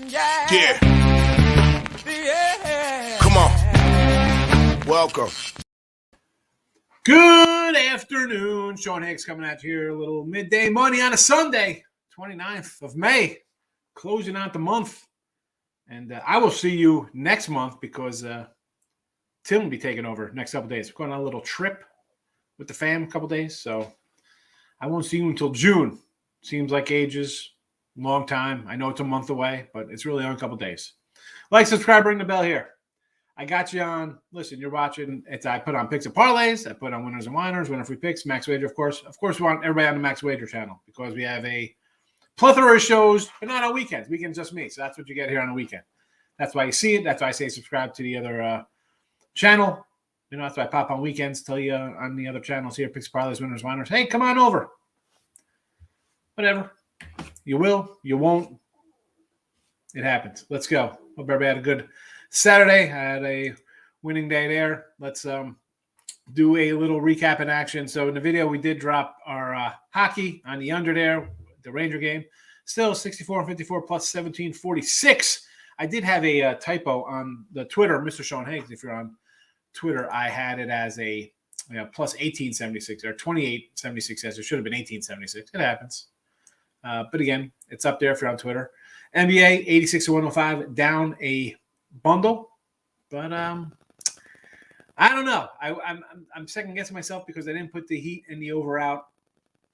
Yeah. Come on. Welcome. Good afternoon. Sean Higgs coming at you here. A little midday money on a Sunday, 29th of May, closing out the month. And I will see you next month because Tim will be taking over next couple days. We're going on a little trip with the fam a couple days. So I won't see you until June. Seems like ages. Long time. I know it's a month away, but it's really only a couple days. Like, subscribe, ring the bell here. I got you on. Listen, you're watching. I put on picks and parlays. I put on winners and whiners, winner free picks, Max Wager, of course. Of course, we want everybody on the Max Wager channel because we have a plethora of shows, but not on weekends. Weekends just me. So that's what you get here on the weekend. That's why you see it. That's why I say subscribe to the other channel. You know, that's why I pop on weekends. Tell you on the other channels here, picks, parlays, winners, whiners. Hey, come on over. Whatever. You will, you won't. It happens. Let's go. Hope everybody had a good Saturday. I had a winning day there. Let's do a little recap in action. So in the video, we did drop our hockey on the under there, the Ranger game. Still 64-54 plus 17-46. I did have a typo on the Twitter, Mr. Sean Higgs. If you're on Twitter, I had it as a plus 1876 or 2876 as it should have been 1876. It happens. But again, it's up there if you're on Twitter. NBA 86-105 down a bundle, but I don't know. I'm second guessing myself because I didn't put the Heat and the over out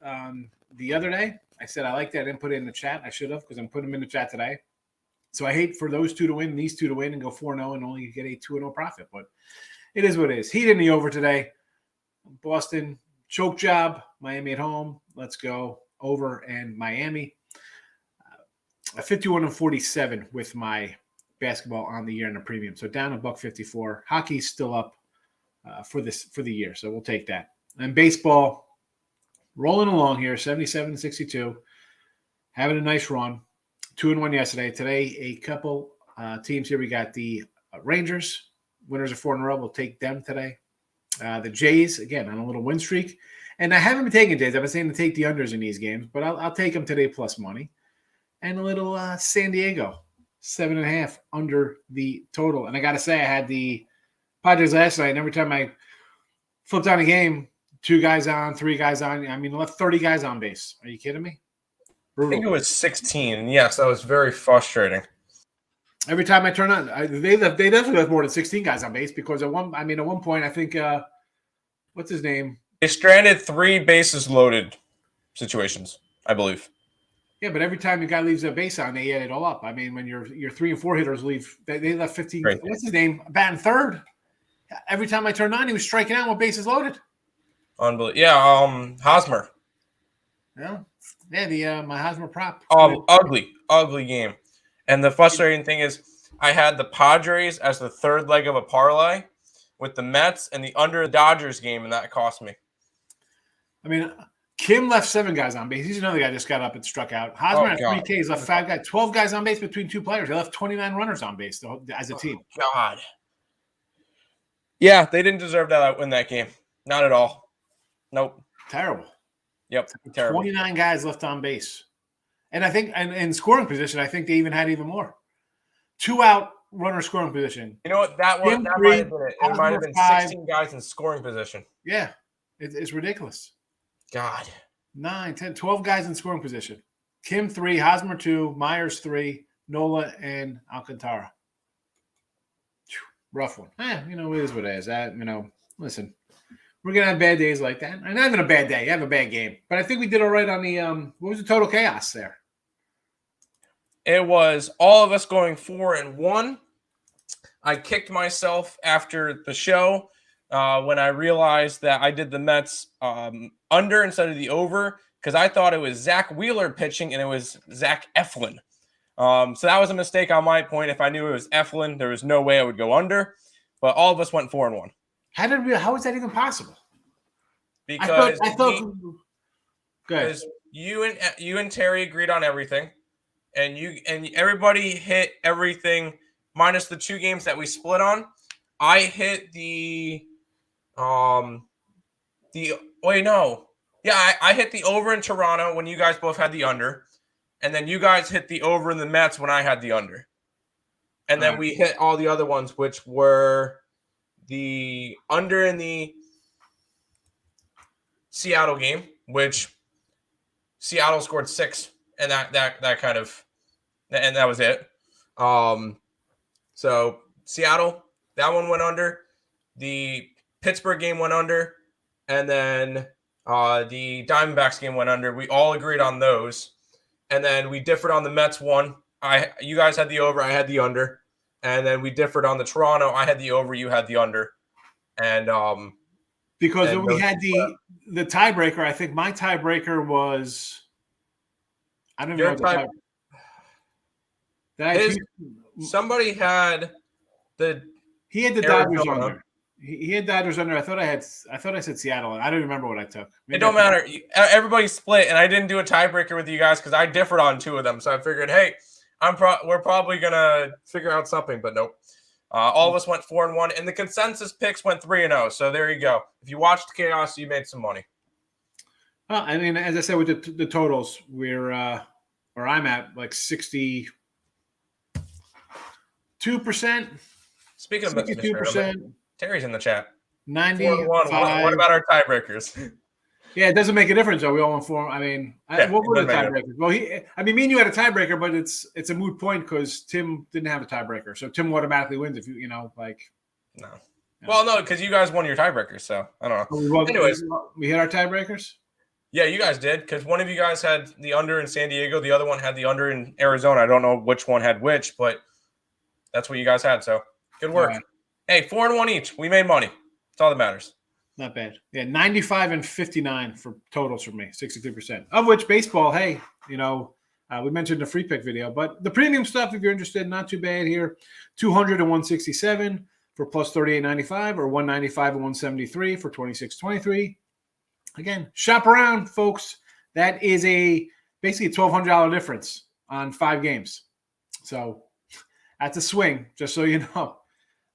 the other day. I said I like that. I didn't put it in the chat. I should have because I'm putting them in the chat today. So I hate for those two to win, these two to win, and go 4-0 and only get a 2-0 profit. But it is what it is. Heat in the over today. Boston choke job. Miami at home. Let's go. Over and Miami. 51-47 with my basketball on the year and the premium. So down $1.54. Hockey's still up for the year. So we'll take that. And baseball rolling along here, 77-62. Having a nice run. 2-1 yesterday. Today, a couple teams here. We got the Rangers. Winners of 4 in a row. We'll take them today. The Jays, again, on a little win streak. And I haven't been taking Jays. I've been saying to take the unders in these games, but I'll take them today plus money. And a little San Diego, 7.5 under the total. And I got to say, I had the Padres last night, and every time I flipped on a game, 2 guys on, 3 guys on. I mean, left 30 guys on base. Are you kidding me? Brutal. I think it was 16. Yes, that was very frustrating. Every time I turn on, they definitely left more than 16 guys on base because at one point, I think, what's his name? They stranded 3 bases loaded situations, I believe. Yeah, but every time the guy leaves a base on, they add it all up. I mean, when your 3 and 4 hitters leave, they left 15. Right. What's his name? Batting third. Every time I turned on, he was striking out with bases loaded. Unbelievable. Yeah, Hosmer. Yeah, my Hosmer prop. Ugly game. And the frustrating thing is, I had the Padres as the third leg of a parlay with the Mets and the under Dodgers game, and that cost me. I mean, Kim left 7 guys on base. He's another guy just got up and struck out. Hosmer had 3 Ks, left 5 guys, 12 guys on base between 2 players. They left 29 runners on base as a team. God. Yeah, they didn't deserve that win that game. Not at all. Nope. Terrible. Yep. Terrible. 29 guys left on base. And I think and in scoring position, I think they even had even more. 2 out runner scoring position. You know what? That might have been it. It might have been 16 guys in scoring position. Yeah. It's ridiculous. God. 9, 10, 12 guys in scoring position. Kim 3, Hosmer 2, Myers 3, Nola, and Alcantara. Rough one. It is what it is. Listen, we're going to have bad days like that. And not even a bad day. You have a bad game. But I think we did all right on the what was the total chaos there? It was all of us going 4-1. I kicked myself after the show when I realized that I did the Mets under instead of the over because I thought it was Zach Wheeler pitching and it was Zach Eflin. So that was a mistake on my point. If I knew it was Eflin, there was no way I would go under. But all of us went 4-1. How is that even possible? Because I thought because you and Terry agreed on everything. And everybody hit everything minus the 2 games that we split on. I hit I hit the over in Toronto when you guys both had the under. and then you guys hit the over in the Mets when I had the under. And then we hit all the other ones, which were the under in the Seattle game, which Seattle scored 6, and that kind of, and that was it. So Seattle, that one went under. The Pittsburgh game went under, and then the Diamondbacks game went under. We all agreed on those, and then we differed on the Mets one. You guys had the over, I had the under, and then we differed on the Toronto. I had the over, you had the under, and because when we had the tiebreaker, I think my tiebreaker was I don't know. Somebody had he had the Dodgers under. He had Dodgers under. I thought I said Seattle. I don't remember what I took. Maybe it don't matter. Everybody split, and I didn't do a tiebreaker with you guys because I differed on 2 of them. So I figured, hey, we're probably gonna figure out something, but nope. All of us went 4-1, and the consensus picks went 3-0. So there you go. If you watched Chaos, you made some money. Well, I mean, as I said with the totals, we're where I'm at like 62%. Speaking of 62%, Terry's in the chat. 95. What about our tiebreakers? Yeah, it doesn't make a difference though. We all went for. I mean, what were the tiebreakers? Well, me and you had a tiebreaker, but it's a moot point because Tim didn't have a tiebreaker, so Tim automatically wins if no. Well, no, because you guys won your tiebreakers, so I don't know. Anyways, we hit our tiebreakers. Yeah, you guys did because one of you guys had the under in San Diego, the other one had the under in Arizona. I don't know which one had which, but that's what you guys had. So good work. Right. Hey, 4-1 each. We made money. That's all that matters. Not bad. Yeah, 95 and 59 for totals for me, 63%. Of which baseball, hey, we mentioned the free pick video, but the premium stuff, if you're interested, not too bad here. 200 and 167 for plus 38.95 or 195 and 173 for 26.23. Again, shop around, folks. That is basically a $1,200 difference on 5 games. So that's a swing, just so you know.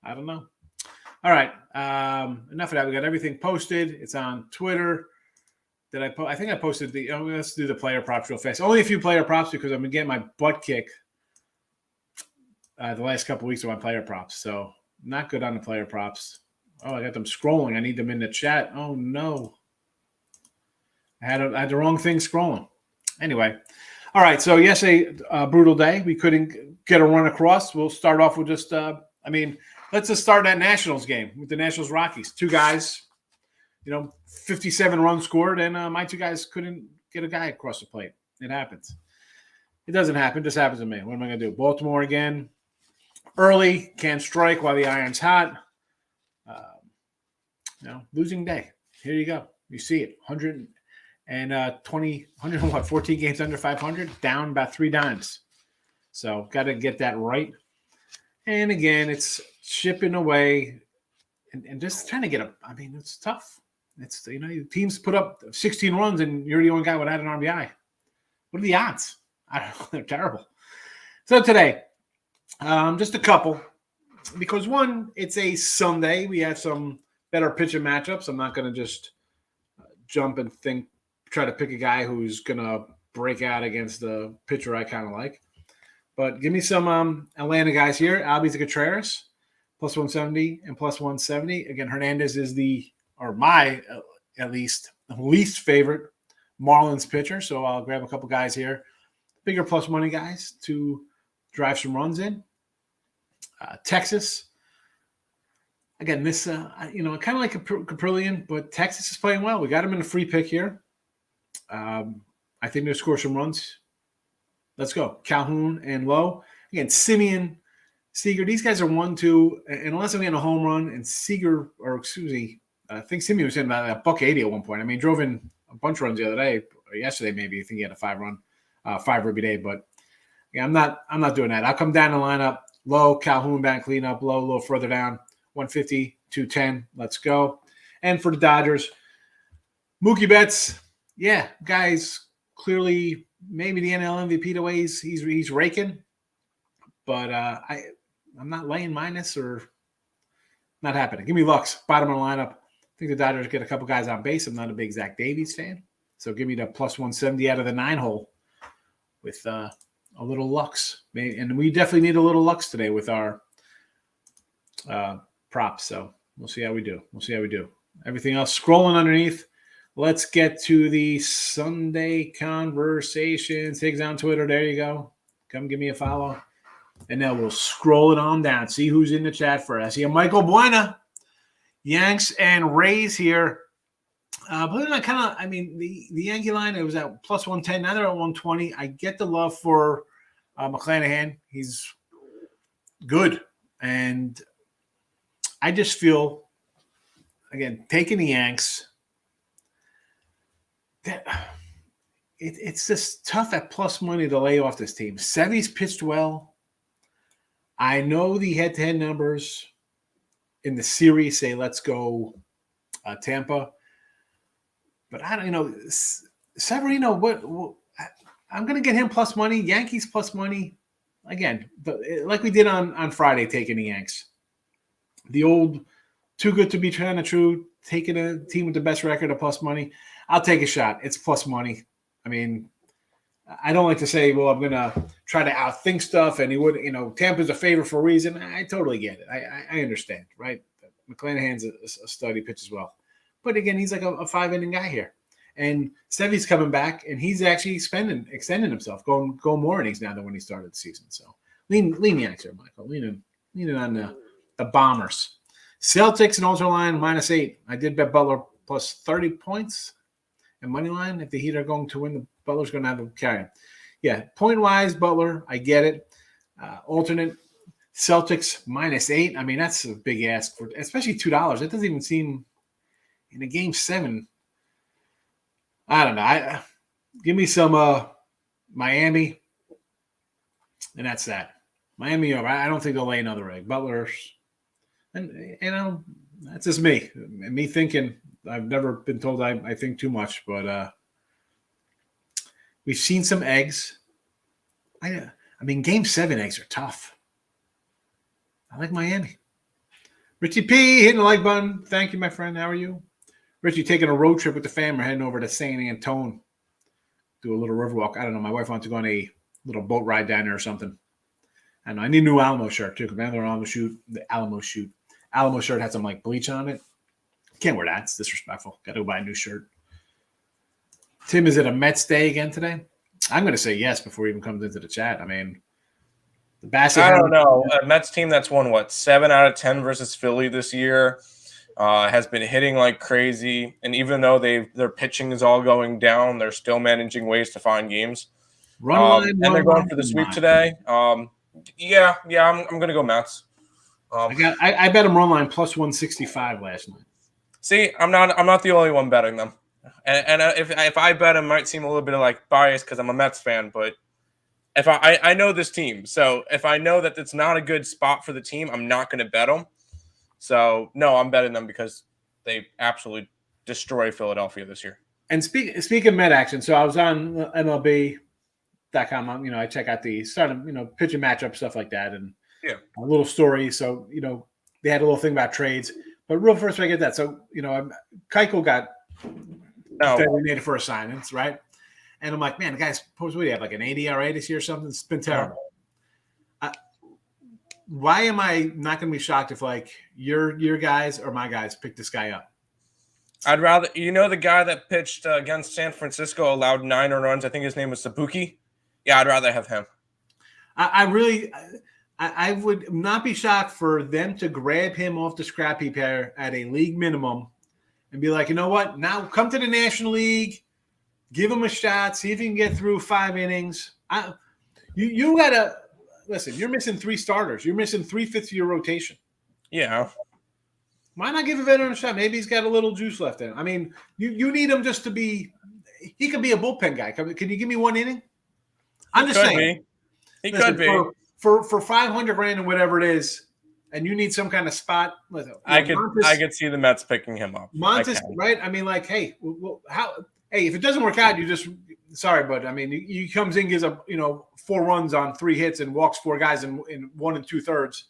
I don't know. All right. Enough of that. We got everything posted. It's on Twitter. Did I I think I posted let's do the player props real fast. Only a few player props because I've been getting my butt kicked the last couple of weeks of my player props. So not good on the player props. Oh, I got them scrolling. I need them in the chat. Oh, no. I had the wrong thing scrolling. Anyway. All right. So yesterday, brutal day. We couldn't get a run across. We'll start off with just, let's just start that Nationals game with the Nationals Rockies. 2 guys, 57 runs scored, and my 2 guys couldn't get a guy across the plate. It happens. It doesn't happen. It just happens to me. What am I going to do? Baltimore again. Early, can't strike while the iron's hot. Losing day. Here you go. You see it. 14 games under 500, down about 3 dimes. So got to get that right. And again, it's chipping away and just trying to get it's tough. It's, teams put up 16 runs and you're the only guy without an RBI. What are the odds? I don't know. They're terrible. So today, just a couple, because one, it's a Sunday. We have some better pitching matchups. I'm not going to just jump and try to pick a guy who's going to break out against the pitcher I kind of like. But give me some Atlanta guys here. Albies and Contreras, plus 170 and plus 170. Again, Hernandez is my at least favorite Marlins pitcher. So I'll grab a couple guys here. Bigger plus money guys to drive some runs in. Texas. Again, this, kind of like Caprillion, but Texas is playing well. We got him in a free pick here. I think they'll score some runs. Let's go. Calhoun and Lowe. Again, Simeon, Seager. These guys are 1-2. And unless I'm getting a home run, and Seager, I think Simeon was hitting about $180 at one point. I mean, he drove in a bunch of runs the other day, or yesterday maybe. I think he had a 5 every day. But yeah, I'm not doing that. I'll come down the lineup. Lowe, Calhoun back cleanup. Lowe a little further down. 150, 210. Let's go. And for the Dodgers, Mookie Betts. Yeah, guys, clearly maybe the NL MVP the way he's raking, but I'm not laying minus or not happening. Give me Lux, bottom of the lineup. I think the Dodgers get a couple guys on base. I'm not a big Zach Davies fan, so give me the plus 170 out of the 9 hole. with a little Lux. And we definitely need a little Lux today with our props. So we'll see how we do. Everything else scrolling underneath. Let's get to the Sunday conversations. Higgs on Twitter. There you go. Come give me a follow. And then we'll scroll it on down. See who's in the chat for us. Here, Michael Buena. Yanks and Rays here. Believe it or not, the Yankee line, it was at plus 110. Now they're at 120. I get the love for McClanahan. He's good. And I just feel, again, taking the Yanks, that it's just tough at plus money to lay off this team. Sevy's pitched well. I know the head-to-head numbers in the series say let's go Tampa. But I don't know. Severino, what I'm going to get him plus money. Yankees plus money. Again, like we did on Friday, taking the Yanks. The old too good to be kind of true, taking a team with the best record of plus money. I'll take a shot. It's plus money. I mean, I don't like to say, well, I'm going to try to outthink stuff. And he would, Tampa's a favorite for a reason. I totally get it. I understand, right? McClanahan's a stud. Pitches well. But again, he's like a 5-inning guy here. And Sevy's coming back, and he's actually extending himself, going more innings now than when he started the season. So lean Yanks here, Michael. Leaning on the Bombers. Celtics and ultra line -8. I did bet Butler plus 30 points and money line. If the Heat are going to win, the Butler's going to have to carry him. Yeah, point-wise, Butler, I get it. Alternate Celtics -8. I mean, that's a big ask, for especially $2. That doesn't even seem in a game 7. I don't know. Give me some Miami, and that's that. Miami over. I don't think they'll lay another egg. Butler's, and that's just me. Me thinking. I've never been told I think too much, but we've seen some eggs. I mean, game 7 eggs are tough. I like Miami. Richie P hitting the like button. Thank you, my friend. How are you? Richie taking a road trip with the fam. We're heading over to San Antone. Do a little river walk. I don't know. My wife wants to go on a little boat ride down there or something. I know. I need a new Alamo shirt, too. Because the Alamo shoot. Alamo shirt had some, bleach on it. Can't wear that. It's disrespectful. Got to go buy a new shirt. Tim, is it a Mets day again today? I'm going to say yes before he even comes into the chat. I mean, the Bassett. I don't know. A Mets team that's won, 7 out of 10 versus Philly this year. Has been hitting like crazy, and even though their pitching is all going down, they're still managing ways to find games. And they're going for the sweep today. I'm going to go Mets. I bet them run line plus 165 last night. See, I'm not the only one betting them, and if I bet them, it might seem a little bit of bias because I'm a Mets fan, but if I know this team, so if I know that it's not a good spot for the team, I'm not going to bet them. So, no, I'm betting them because they absolutely destroy Philadelphia this year. And speaking of Met action, so I was on MLB.com. I check out the pitching matchup, stuff like that, and a little story. So, they had a little thing about trades. But real first, I get that. So, Keuchel got designated for assignments, right? And I'm like, man, the guy's supposed to have an 80 ERA this year or something. It's been terrible. Why am I not going to be shocked if your guys or my guys pick this guy up? I'd rather the guy that pitched against San Francisco allowed 9 runs. I think his name was Sabuki. Yeah, I'd rather have him. I would not be shocked for them to grab him off the scrap heap here at a league minimum and be like, you know what? Now come to the National League, give him a shot, see if you can get through 5 innings. You got to. Listen, you're missing 3 starters. You're missing 3 fifth-year rotation. Yeah. Why not give a veteran a shot? Maybe he's got a little juice left in him. I mean, you need him just to be – he could be a bullpen guy. Can you give me 1 inning? I'm just saying. He could be. For $500,000 and whatever it is, and you need some kind of spot. Listen, I could see the Mets picking him up. Montes, right? I mean, hey, if it doesn't work out, you just – sorry, but I mean, he comes in, gives up 4 runs on 3 hits, and walks 4 guys in 1 2/3.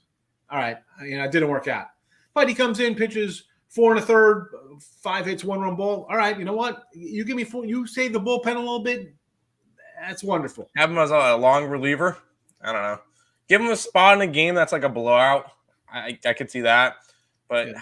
All right, it didn't work out. But he comes in, pitches 4 1/3, 5 hits, 1 run ball. All right, you know what? You give me 4. You save the bullpen a little bit. That's wonderful. Have him as a long reliever. I don't know. Give him a spot in a game that's like a blowout. I could see that, but Yeah.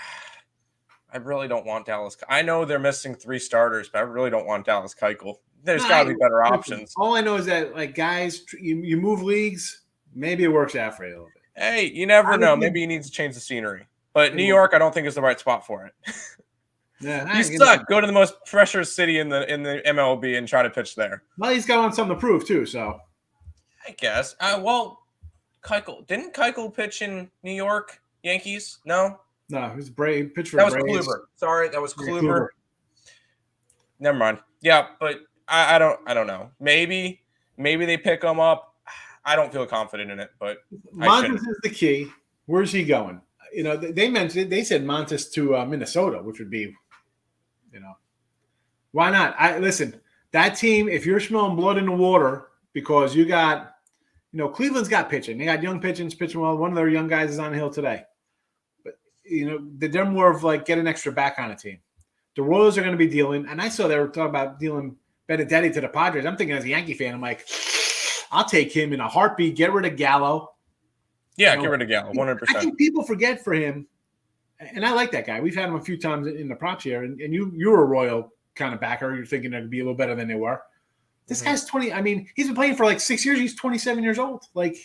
I really don't want Dallas. I know they're missing 3 starters, but I really don't want Dallas Keuchel. There's got to be better options. All I know is that, like, guys, you move leagues, maybe it works out for you a little bit. Hey, you never know. Maybe he needs to change the scenery. But New York, I don't think is the right spot for it. Yeah, you suck. Go to the most pressure city in the MLB and try to pitch there. Well, he's got something to prove too. So, I guess. Well, didn't Keuchel pitch in New York Yankees? No, he was brave. Pitch for that was Braves. Kluber. Sorry, that was Kluber. Kluber. Never mind. Yeah, but I don't know. Maybe they pick him up. I don't feel confident in it, but Montes is the key. Where's he going? You know, they said Montes to Minnesota, which would be, you know, why not? Listen, that team, if you're smelling blood in the water because you got, you know, Cleveland's got pitching. They got young pitching well. One of their young guys is on the hill today. But, you know, they're more of like get an extra back on a team. The Royals are going to be dealing, and I saw they were talking about dealing Benedetti to the Padres. I'm thinking as a Yankee fan, I'm like, I'll take him in a heartbeat. Get rid of Gallo. Yeah, get rid of Gallo, 100%. I think people forget for him, and I like that guy. We've had him a few times in the props here, and you're a Royal kind of backer. You're thinking they'd be a little better than they were. This guy's 20. I mean, he's been playing for like 6 years. He's 27 years old. Like,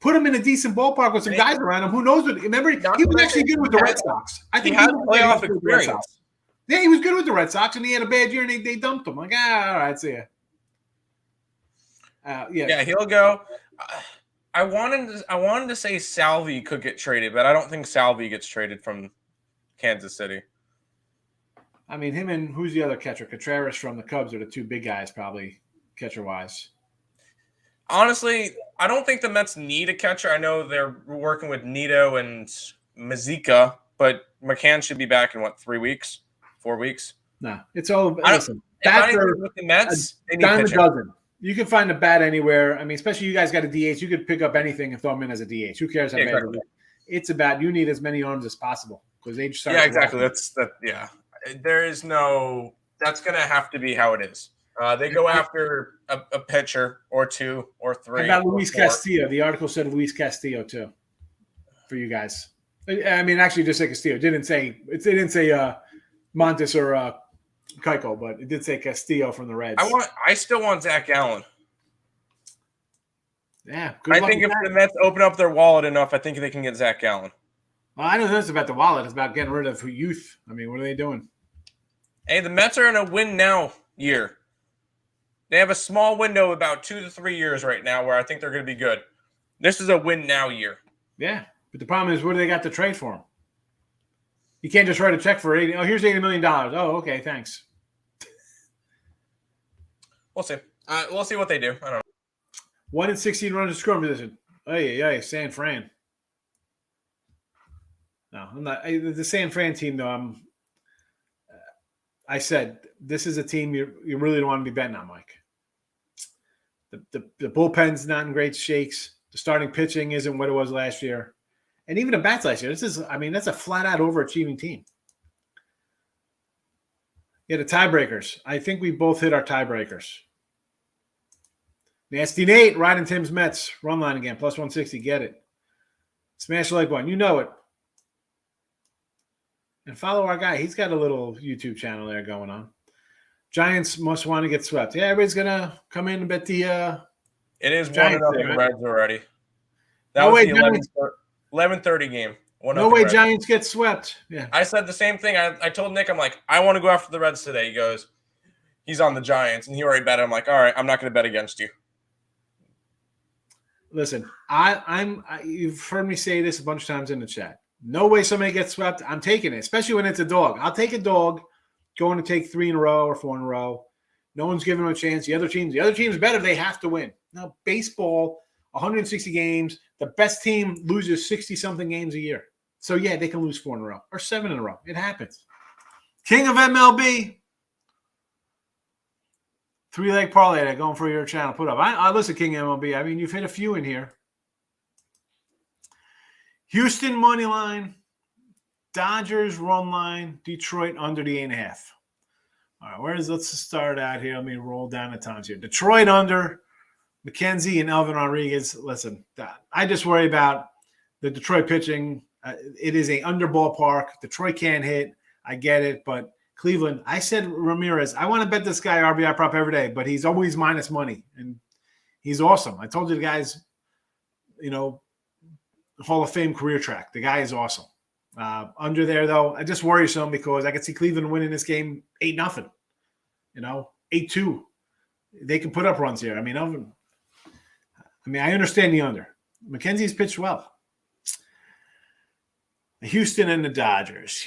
put him in a decent ballpark with some guys around him. Who knows what? Remember, he was actually good with the Red Sox. I think he had playoff experience. Yeah, he was good with the Red Sox, and he had a bad year, and they dumped him. Like, all right, see ya. Yeah, he'll go. I wanted to say Salvi could get traded, but I don't think Salvi gets traded from Kansas City. I mean, him and who's the other catcher? Contreras from the Cubs are the two big guys, probably catcher-wise. Honestly, I don't think the Mets need a catcher. I know they're working with Nito and Mazika, but McCann should be back in 3 weeks, 4 weeks. No, it's all. Listen, with the Mets, they need dime a pitching. dozen. You can find a bat anywhere. I mean, especially you guys got a DH. You could pick up anything and throw them in as a DH. Who cares how bad it is? It's about you need as many arms as possible because they just start. Yeah, exactly. That's that. Yeah, there is no. That's gonna have to be how it is. They go after a pitcher or 2 or 3. How about Luis Castillo? The article said Luis Castillo too. For you guys, I mean, actually, just say Castillo. It didn't say Montes or Keuchel, but it did say Castillo from the Reds. I still want Zach Allen. Yeah, I think if the Mets open up their wallet enough, I think they can get Zach Allen. Well, I know this about the wallet. It's about getting rid of youth. I mean, what are they doing? Hey, the Mets are in a win now year. They have a small window of about 2 to 3 years right now where I think they're going to be good. This is a win now year. Yeah, but the problem is, what do they got to trade for him? You can't just write a check for 80. Oh, here's $80 million. Oh, okay, thanks. We'll see. We'll see what they do. I don't know. 1 in 16 runs in scoring position. Hey, San Fran. No, I'm not. The San Fran team, though, I said this is a team you really don't want to be betting on, Mike. The bullpen's not in great shakes. The starting pitching isn't what it was last year. And even the bats last year. That's a flat-out overachieving team. Yeah, the tiebreakers. I think we both hit our tiebreakers. Nasty Nate, riding Tim's Mets. Run line again, plus 160. Get it. Smash the like button. You know it. And follow our guy. He's got a little YouTube channel there going on. Giants must want to get swept. Yeah, everybody's going to come in and bet the it is Giants 1-0 Reds already. That no was way, the 11:30 game. No way Giants get swept. Yeah. I said the same thing. I told Nick, I'm like, I want to go after the Reds today. He goes, he's on the Giants, and he already bet. I'm like, all right, I'm not going to bet against you. Listen, you've heard me say this a bunch of times in the chat. No way somebody gets swept. I'm taking it, especially when it's a dog. I'll take a dog going to take 3 in a row or 4 in a row. No one's giving them a chance. The other team's better. They have to win. Now, baseball, 160 games. The best team loses 60-something games a year. So, yeah, they can lose 4 in a row or 7 in a row. It happens. King of MLB. 3-leg parlay that going for your channel. Put up. I listen, King of MLB. I mean, you've hit a few in here. Houston money line, Dodgers run line, Detroit under the 8.5. All right, let's start out here. Let me roll down the times here. Detroit under, McKenzie and Elvin Rodriguez. Listen, I just worry about the Detroit pitching. It is a under ballpark. Detroit can't hit. I get it, but Cleveland, I said Ramirez. I want to bet this guy RBI prop every day, but he's always minus money, and he's awesome. I told you the guy's, Hall of Fame career track. The guy is awesome. Under there, though, I just worry some because I could see Cleveland winning this game 8-0, 8-2. They can put up runs here. I understand the under. McKenzie's pitched well. Houston and the Dodgers.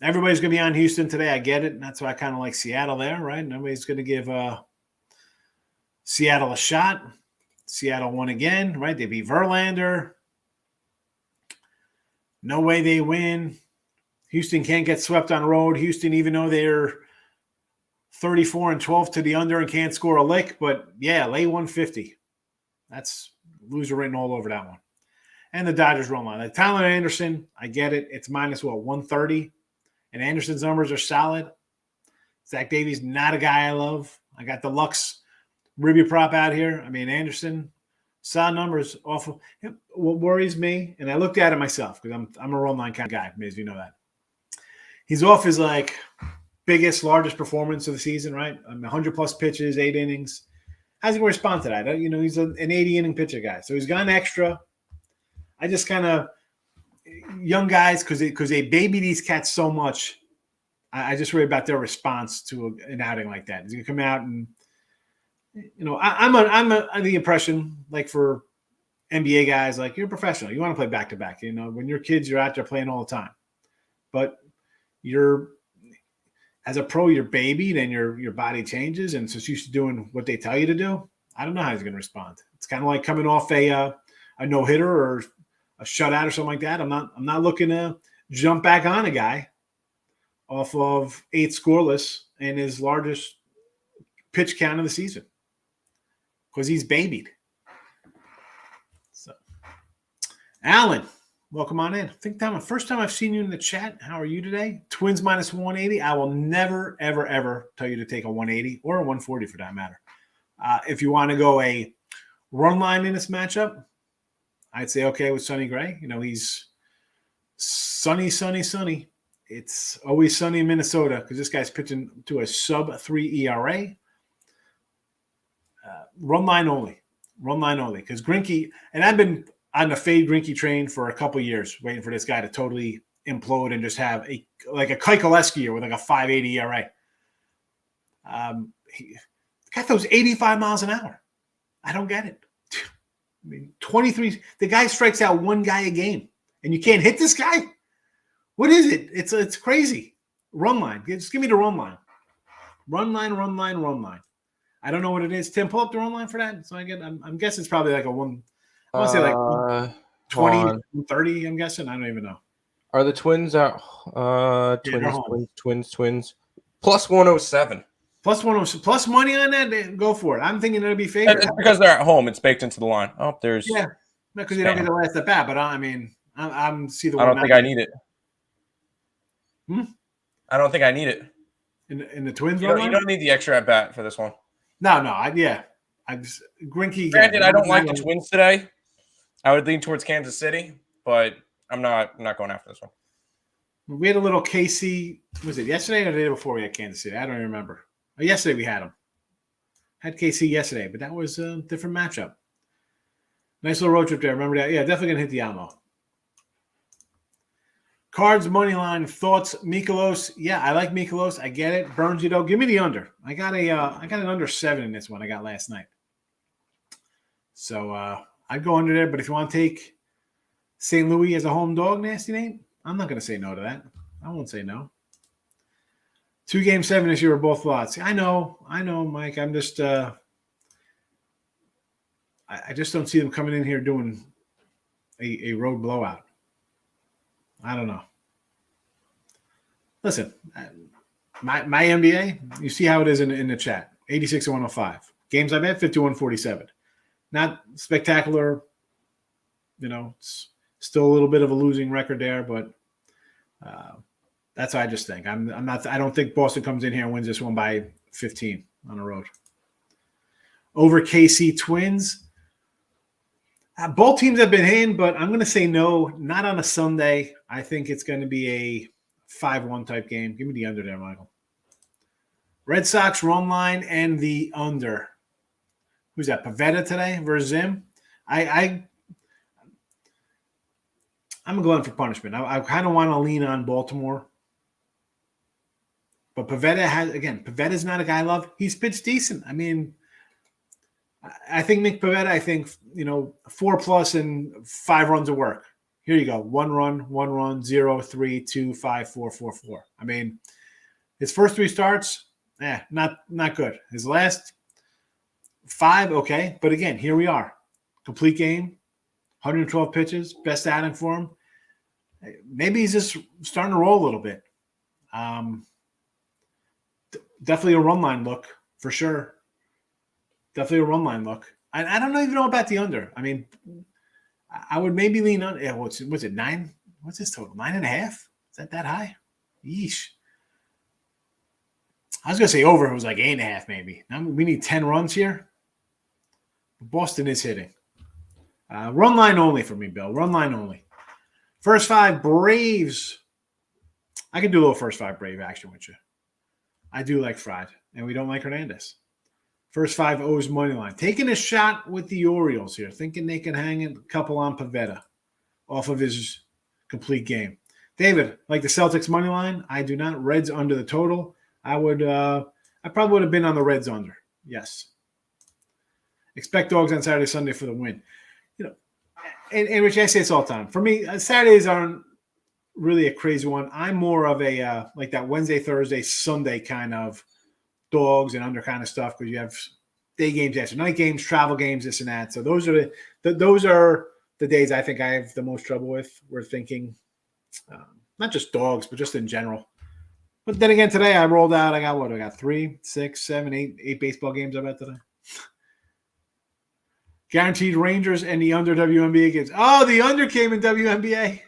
Everybody's going to be on Houston today. I get it. And that's why I kind of like Seattle there, right? Nobody's going to give Seattle a shot. Seattle won again, right? They beat Verlander. No way they win. Houston can't get swept on the road. Houston, even though they're 34-12 to the under and can't score a lick, but yeah, lay 150. That's loser written all over that one. And the Dodgers run line. Like Tyler Anderson, I get it. It's minus 130. And Anderson's numbers are solid. Zach Davies, not a guy I love. I got the Lux Ribby prop out here. Anderson, solid numbers, awful. What worries me, and I looked at it myself because I'm a run line kind of guy, as you know that. He's off his biggest, largest performance of the season, right? 100+ pitches, 8 innings. How's he going to respond to that? He's an 80-inning pitcher guy. So he's gone extra. I just kind of young guys because they baby these cats so much. I just worry about their response to an outing like that. He's going to come out and I'm the impression for NBA guys, you're a professional. You want to play back to back. When you're kids, you're out there playing all the time. But as a pro, you're babied and your body changes, and so it's used to doing what they tell you to do. I don't know how he's going to respond. It's kind of like coming off a no hitter or a shutout or something like that. I'm not looking to jump back on a guy off of 8 scoreless and his largest pitch count of the season because he's babied. So, Alan, welcome on in. I think first time I've seen you in the chat. How are you today? Twins minus 180. I will never, ever, ever tell you to take a 180 or a 140 for that matter. If you want to go a run line in this matchup, I'd say okay with Sonny Gray. He's sunny. It's always sunny in Minnesota because this guy's pitching to a sub-3 ERA. Run line only because Greinke, and I've been on the fade Greinke train for a couple years waiting for this guy to totally implode and just have a Keuchel year with a 5.80 ERA. He got those 85 miles an hour. I don't get it. 23. The guy strikes out one guy a game, and you can't hit this guy. What is it? It's crazy. Run line. Just give me the run line. Run line. I don't know what it is. Tim, pull up the run line for that. So I'm guessing it's probably a one. I want to say 20, 30. I'm guessing. I don't even know. Are the Twins at Twins plus 107? Plus 107. Plus money on that. Go for it. I'm thinking it'll be favored. It's because they're at home. It's baked into the line. Oh, there's because you don't get the last at bat. But I'm see the. I don't think I need it. Hmm? I don't think I need it. In the Twins, you don't need the extra at bat for this one. No. Greinke. Granted, I don't like the Twins today. I would lean towards Kansas City, but I'm not going after this one. We had a little KC. Was it yesterday or the day before we had Kansas City? I don't even remember. Yesterday we had them. Had KC yesterday, but that was a different matchup. Nice little road trip there. Remember that? Yeah, definitely gonna hit the Alamo. Cards money line thoughts. Mikolas. Yeah, I like Mikolas. I get it. Burns, though. Give me the under. I got an under 7 in this one I got last night. So I'd go under there. But if you want to take St. Louis as a home dog, Nasty Nate, I'm not going to say no to that. I won't say no. 2 Game 7 this year were both lots. I know, Mike. I'm just I just don't see them coming in here doing a road blowout. I don't know. Listen, my NBA, you see how it is in the chat. 86 to 105. Games I bet 51-47. Not spectacular. It's still a little bit of a losing record there, but That's what I just think. I'm not. I don't think Boston comes in here and wins this one by 15 on the road. Over KC Twins. Both teams have been in, but I'm going to say no, not on a Sunday. I think it's going to be a 5-1 type game. Give me the under there, Michael. Red Sox run line and the under. Who's that? Pavetta today versus Zim. I'm going for punishment. I kind of want to lean on Baltimore. But Pavetta's not a guy I love. He's pitched decent. I mean, I think Nick Pavetta, 4+ and 5 runs of work. Here you go. 1 run, 0, 3, 2, 5, 4, 4, 4. I mean, his first 3 starts, not good. His last 5, okay. But again, here we are. Complete game, 112 pitches, best outing for him. Maybe he's just starting to roll a little bit. Definitely a run line look for sure. Definitely a run line look. I don't even know about the under. I mean, I would maybe lean on. Yeah, what's it 9? What's his total? 9.5? Is that high? Yeesh. I was gonna say over. It was like 8.5 maybe. Now we need 10 runs here. Boston is hitting. Run line only for me, Bill. Run line only. First 5 Braves. I can do a little first 5 Brave action with you. I do like Fried, and we don't like Hernandez. First 5 O's money line. Taking a shot with the Orioles here, thinking they can hang a couple on Pavetta off of his complete game. David, like the Celtics money line, I do not. Reds under the total. I probably would have been on the Reds under. Yes. Expect dogs on Saturday, Sunday for the win. And Rich, I say it's all the time. For me, Saturdays aren't really a crazy one. I'm more of a like that Wednesday, Thursday, Sunday kind of dogs and under kind of stuff because you have day games, after night games, travel games, this and that. So those are the days I think I have the most trouble with. We're thinking not just dogs, but just in general. But then again, today I rolled out. I got 3, 6, 7, 8 baseball games I bet today. Guaranteed Rangers and the under WNBA games. Oh, the under came in WNBA.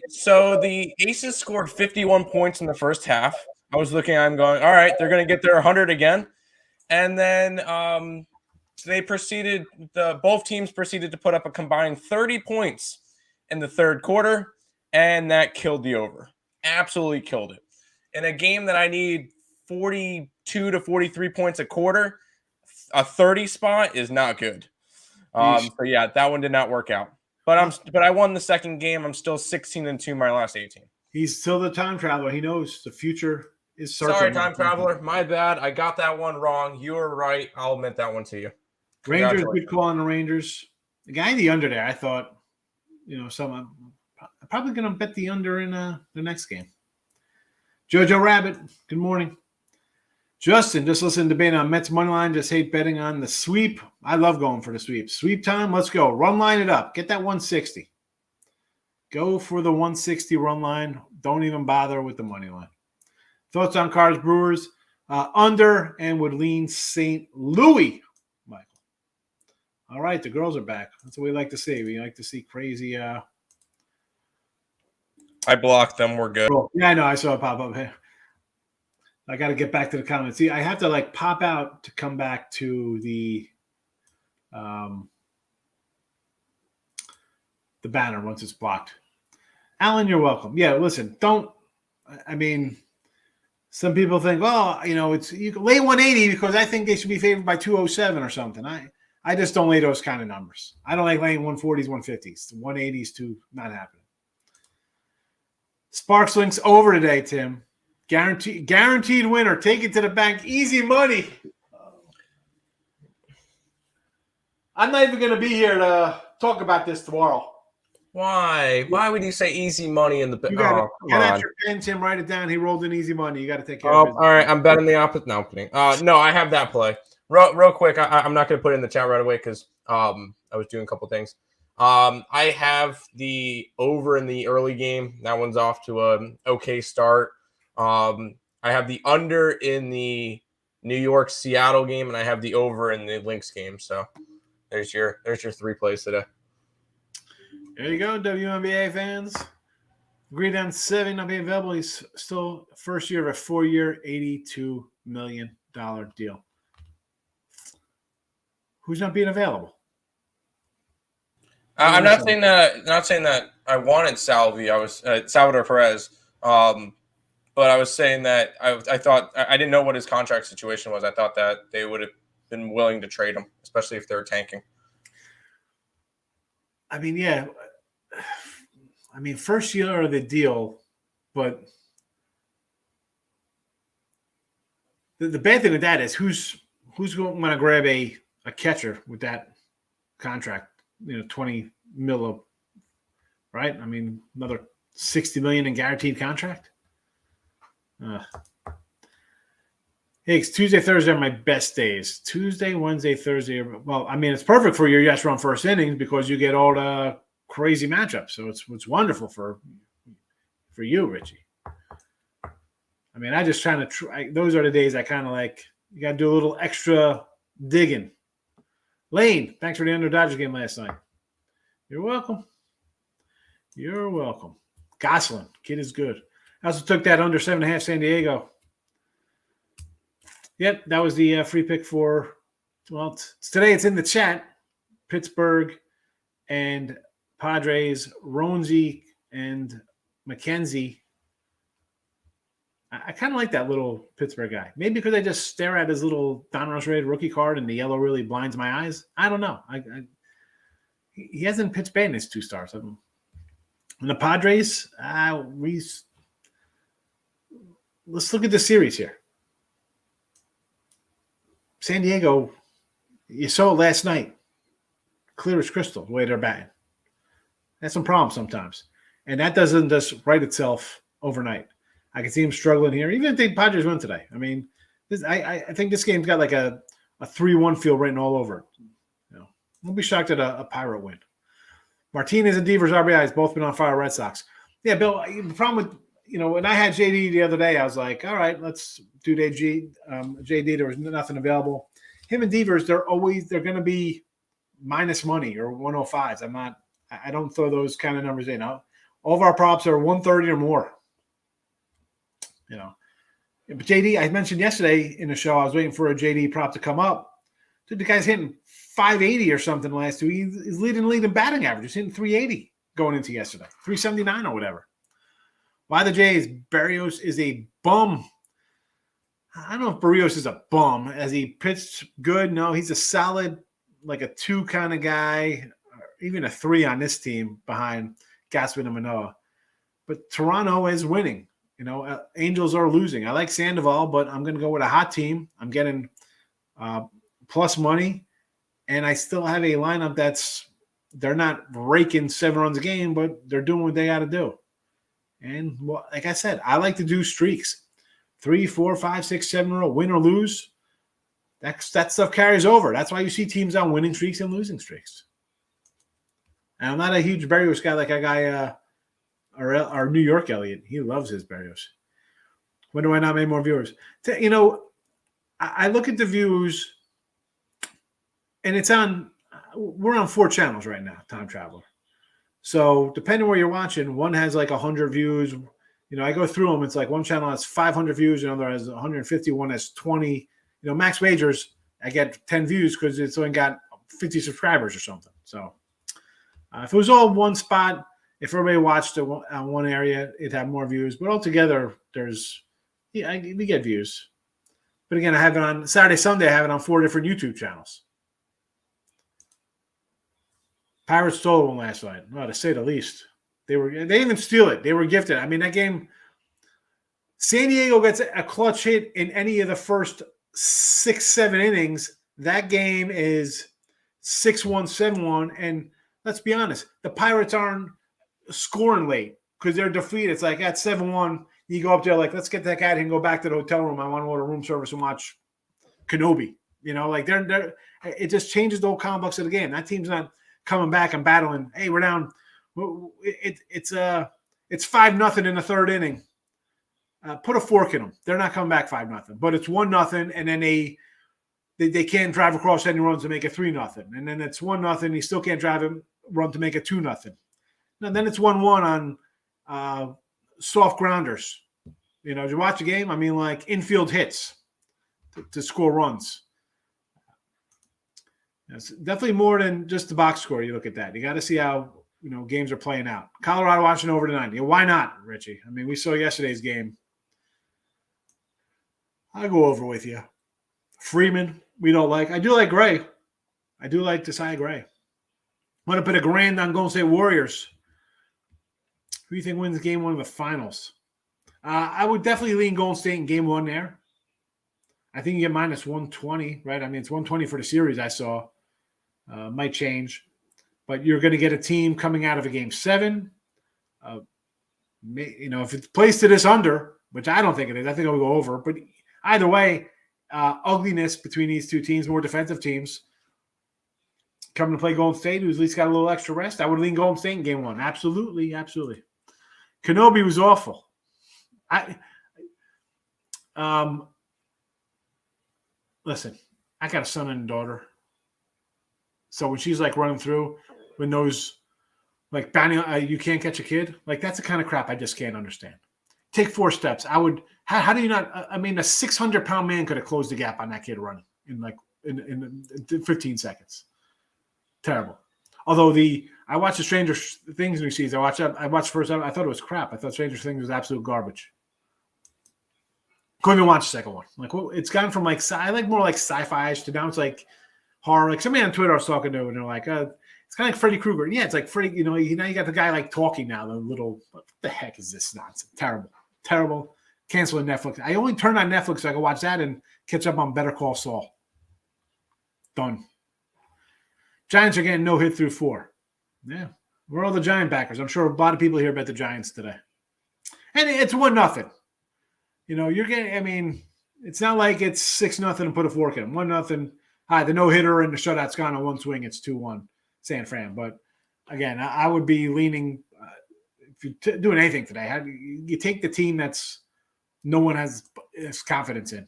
So the Aces scored 51 points in the first half. I'm going, all right, they're going to get their 100 again. And then both teams proceeded to put up a combined 30 points in the third quarter, and that killed the over. Absolutely killed it. In a game that I need 42 to 43 points a quarter, a 30 spot is not good. So yeah, that one did not work out. But I won the second game. I'm still 16-2 my last 18. He's still the time traveler. He knows the future is certain. Sorry, time traveler. My bad. I got that one wrong. You were right. I'll admit that one to you. Rangers, good call on the Rangers. The guy in the under there, I thought, I'm probably going to bet the under in the next game. Jojo Rabbit, good morning. Justin, just listen to debate on Mets money line. Just hate betting on the sweep. I love going for the sweep. Sweep time. Let's go. Run line it up. Get that 160. Go for the 160 run line. Don't even bother with the money line. Thoughts on Cards Brewers? Under and would lean St. Louis, Michael. All right, the girls are back. That's what we like to see. We like to see crazy. I blocked them. We're good. Yeah, I know. I saw it pop up here. I got to get back to the comments. See, I have to pop out to come back to the banner once it's blocked. Alan, you're welcome. Yeah, listen, some people think, you can lay 180 because I think they should be favored by 207 or something. I just don't lay those kind of numbers. I don't like laying 140s, 150s. 180s too, not happening. Sparks links over today, Tim. Guaranteed winner. Take it to the bank. Easy money. I'm not even going to be here to talk about this tomorrow. Why? Why would you say easy money in the You got get out your pen, Tim. Write it down. He rolled in easy money. You got to take care of it. All right. I'm betting the opposite. No, I'm kidding. No, I have that play. Real quick. I'm not going to put it in the chat right away because I was doing a couple things. I have the over in the early game. That one's off to an okay start. I have the under in the New York Seattle game, and I have the over in the Lynx game. So there's your 3 plays today. There you go, WNBA fans. Agreed on Seven not being available. He's still first year of a 4-year, $82 million deal. Who's not being available? I'm not saying that. Not saying that I wanted Salvi. I was Salvador Perez. But I was saying that I thought I didn't know what his contract situation was. I thought that they would have been willing to trade him, especially if they're tanking. I mean, yeah. I mean, first year of the deal, but the bad thing with that is who's going to want to grab a catcher with that contract? 20 mil, right? I mean, another $60 million in guaranteed contract. Higgs, Tuesday, Thursday are my best days. Tuesday, Wednesday, Thursday. Well, I mean, it's perfect for your yes run first innings because you get all the crazy matchups. So it's wonderful for you, Richie. I mean, I just trying to those are the days I kind of like. You got to do a little extra digging. Lane, thanks for the under Dodgers game last night. You're welcome. You're welcome. Gosselin, kid is good. I also took that under 7.5 San Diego. Yep, that was the free pick for, well, today it's in the chat. Pittsburgh and Padres, Ronzi and McKenzie. I kind of like that little Pittsburgh guy. Maybe because I just stare at his little Donruss rated rookie card and the yellow really blinds my eyes. I don't know. He hasn't pitched bad in his 2 stars. And the Padres, let's look at the series here. San Diego, you saw it last night. Clear as crystal, the way they're batting. That's some problems sometimes. And that doesn't just right itself overnight. I can see him struggling here, even if the Padres win today. I mean, I think this game's got like a 3-1 feel written all over it. We'll be shocked at a Pirate win. Martinez and Devers RBIs both been on fire. Red Sox. Yeah, Bill. The problem with when I had JD the other day, I was like, all right, let's do JD. There was nothing available. Him and Devers, they're going to be minus money or 105s. I don't throw those kind of numbers in. All of our props are 130 or more. But JD, I mentioned yesterday in the show, I was waiting for a JD prop to come up. Dude, the guy's hitting 580 or something last week. He's leading batting average. He's hitting 380 going into yesterday, 379 or whatever. Why the Jays? Barrios is a bum. I don't know if Barrios is a bum. Has he pitched good? No, he's a solid, like a 2 kind of guy, or even a 3 on this team behind Gaspin and Manoah. But Toronto is winning. Angels are losing. I like Sandoval, but I'm going to go with a hot team. I'm getting plus money, and I still have a lineup they're not raking 7 runs a game, but they're doing what they got to do. And like I said, I like to do streaks, 3, 4, 5, 6, 7 in a row, win or lose. That stuff carries over. That's why you see teams on winning streaks and losing streaks. And I'm not a huge Barrios guy like a guy, our New York Elliott. He loves his Barrios. When do I not make more viewers? I look at the views, and we're on 4 channels right now, Time Traveler. So depending where you're watching, one has like 100 views. I go through them. It's like one channel has 500 views, another has 150, one has 20. Max Majors, I get 10 views because it's only got 50 subscribers or something. So if it was all one spot, if everybody watched on one area, it'd have more views. But altogether, we get views. But again, I have it on Saturday, Sunday. I have it on 4 different YouTube channels. Pirates stole one last night. Well, to say the least. They didn't even steal it. They were gifted. I mean, that game, San Diego gets a clutch hit in any of the first 6, 7 innings. That game is 6-1, 7-1. And let's be honest, the Pirates aren't scoring late because they're defeated. It's like at 7-1, you go up there like, let's get that guy and go back to the hotel room. I want to order room service and watch Kenobi. It just changes the whole complex of the game. That team's not coming back and battling. Hey, we're down. It's 5-0 in the 3rd inning. Put a fork in them. They're not coming back 5-0, but it's 1-0, and then they can't drive across any runs to make it 3-0, and then it's 1-0. You still can't drive a run to make it 2-0. No, then it's 1-1 on soft grounders. You know, did you watch the game? I mean, like infield hits to score runs. It's definitely more than just the box score. You look at that. You got to see how, you know, games are playing out. Colorado watching over tonight. You know, why not, Richie? I mean, we saw yesterday's game. I'll go over with you. Freeman, we don't like. I do like Gray. I do like Desai Gray. I'm going to put $1,000 on Golden State Warriors. Who do you think wins game 1 of the finals? I would definitely lean Golden State in game 1 there. I think you get minus 120, right? I mean, it's 120 for the series I saw. Might change. But you're going to get a team coming out of a game 7. You know, if it's placed to this under, which I don't think it is, I think it'll go over. But either way, ugliness between these two teams, more defensive teams, coming to play Golden State, who's at least got a little extra rest. I would lean Golden State in game 1. Absolutely, absolutely. Kenobi was awful. Listen, I got a son and a daughter. So when she's like running through, when those like banning, you can't catch a kid, like that's the kind of crap I just can't understand. Take 4 steps. I would. How do you not? I mean, a 600-pound man could have closed the gap on that kid running in 15 seconds. Terrible. Although I watched the Stranger Things new season. I watched first. I thought it was crap. I thought Stranger Things was absolute garbage. Couldn't even watch the second one. Like, well, it's gone from like I like more like sci-fi-ish to now it's like horror. Like somebody on Twitter I was talking to, and they're like, it's kind of like Freddy Krueger. Yeah, it's like Freddy. You know, now you got the guy like talking now. The little what the heck is this nonsense? Terrible. Canceling Netflix. I only turned on Netflix so I can watch that and catch up on Better Call Saul. Done. Giants are getting no hit through 4. Yeah, we're all the Giant backers. I'm sure a lot of people here bet the Giants today, and it's 1-0. You know, you're getting. I mean, it's not like it's 6-0 and put a fork in them. 1-0. Hi, the no hitter and the shutout's gone on one swing. It's 2-1 San Fran. But again, I would be leaning. If you're doing anything today, you take the team that's no one has confidence in.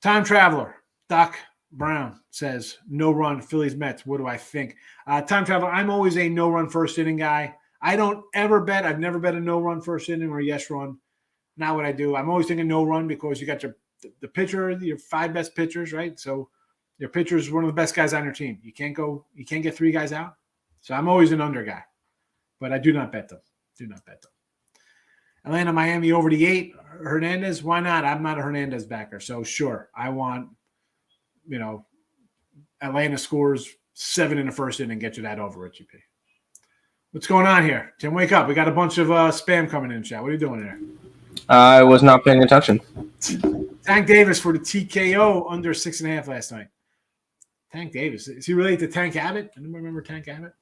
Time Traveler, Doc Brown says, no run, Phillies Mets. What do I think? Time Traveler, I'm always a no run first inning guy. I don't ever bet. I've never bet a no run first inning or a yes run. Not what I do. I'm always thinking no run because you got the pitcher, your 5 best pitchers, right? So your pitcher is one of the best guys on your team. You can't get 3 guys out. So I'm always an under guy. But I do not bet them. Atlanta, Miami over the 8. Hernandez, why not? I'm not a Hernandez backer. So sure, I want, you know, Atlanta scores 7 in the first inning and get you that over, Richie P. What's going on here? Tim, wake up. We got a bunch of spam coming in, chat. What are you doing there? I was not paying attention. Tank Davis for the TKO under 6.5 last night. Tank Davis. Is he related to Tank Abbott? Anyone remember Tank Abbott?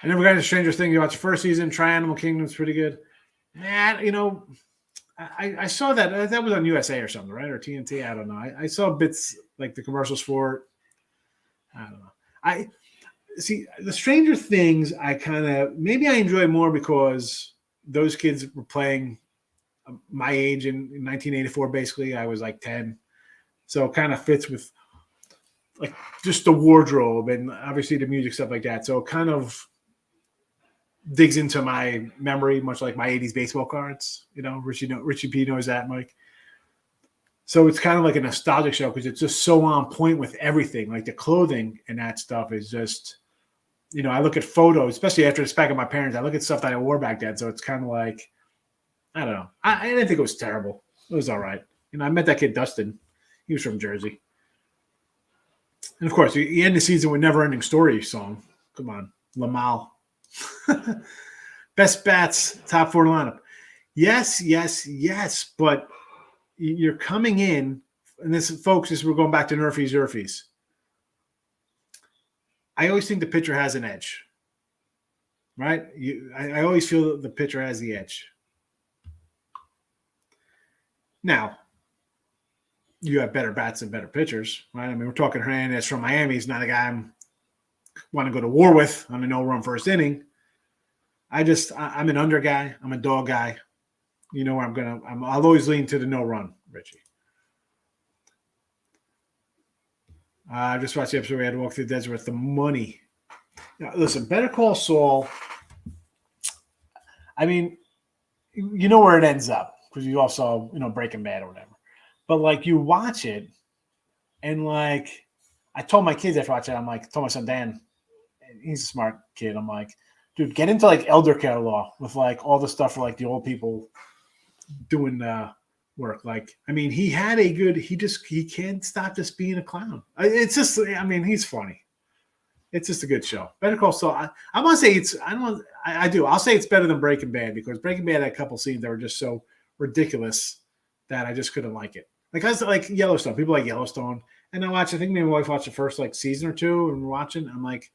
I never got into Stranger Things. You watched the first season. Try Animal Kingdom's pretty good. Man, you know, I saw that. That was on USA or something, right? Or TNT. I don't know. I saw bits like the commercials for it. I don't know. I see the Stranger Things. I kind of maybe I enjoy more because those kids were playing my age in 1984. Basically, I was like 10, so it kind of fits with like just the wardrobe and obviously the music stuff like that. So it kind of digs into my memory, much like my 80s baseball cards. You know, Richie P knows that, Mike. So it's kind of like a nostalgic show because it's just so on point with everything. Like the clothing and that stuff is just, you know, I look at photos, especially after it's back at my parents. I look at stuff that I wore back then. So it's kind of like, I don't know. I didn't think it was terrible. It was all right. You know, I met that kid, Dustin. He was from Jersey. And of course, you end the season with Never Ending Story song. Come on, Lamal. Best bats, top 4 lineup. Yes. But you're coming in, and this, folks, we're going back to Nerfies. I always think the pitcher has an edge, right? I always feel that the pitcher has the edge. Now, you have better bats and better pitchers, right? I mean, we're talking Hernandez from Miami. He's not a guy I want to go to war with on a no-run first inning. I'm an under guy. I'm a dog guy. You know where I'll always lean to the no-run, Richie. I just watched the episode where we had to walk through the desert with the money. Now, listen, Better Call Saul. I mean, you know where it ends up because you all saw, Breaking Bad or whatever. But like you watch it, and like I told my kids after watching it, I'm like, told my son Dan, he's a smart kid. I'm like, dude, get into like elder care law with like all the stuff for like the old people doing work. Like, I mean, he had a good. He can't stop just being a clown. It's just, I mean, he's funny. It's just a good show. Better Call Saul. I want to say it's. I don't. I do. I'll say it's better than Breaking Bad because Breaking Bad had a couple scenes that were just so ridiculous that I just couldn't like it. Like I was like Yellowstone. People like Yellowstone, and I think maybe my wife watched the first like season or two, and we're watching. I'm like,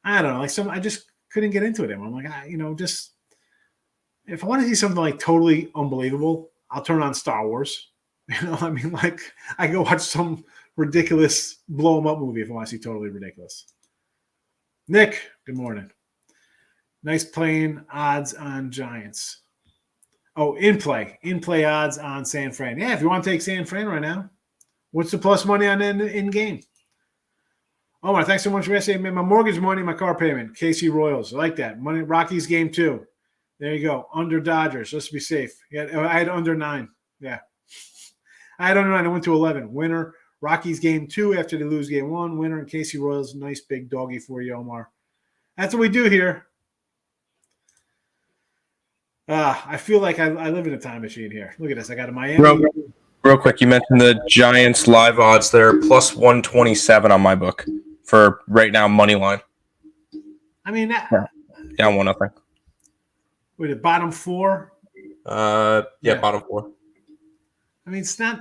I don't know. Like I just couldn't get into it anymore. I'm like, just if I want to see something like totally unbelievable, I'll turn on Star Wars. I mean, like I go watch some ridiculous blow 'em up movie if I want to see totally ridiculous. Nick, good morning. Nice playing odds on Giants. Oh, in play odds on San Fran. Yeah, if you want to take San Fran right now, what's the plus money on in game? Oh, my, thanks so much for yesterday. I made my mortgage money, my car payment. KC Royals, I like that. Money Rockies game 2. There you go. Under Dodgers. Let's be safe. Yeah, I had under 9. Yeah, I had under 9. I went to 11. Winner. Rockies game 2 after they lose game 1. Winner and KC Royals. Nice big doggy for you, Omar. That's what we do here. I feel like I live in a time machine here. Look at this. I got a Miami. Real quick, you mentioned the Giants live odds there, plus 127 on my book for right now, money line. I mean, Yeah, 1-0. With the bottom 4. Yeah, bottom 4. I mean, it's not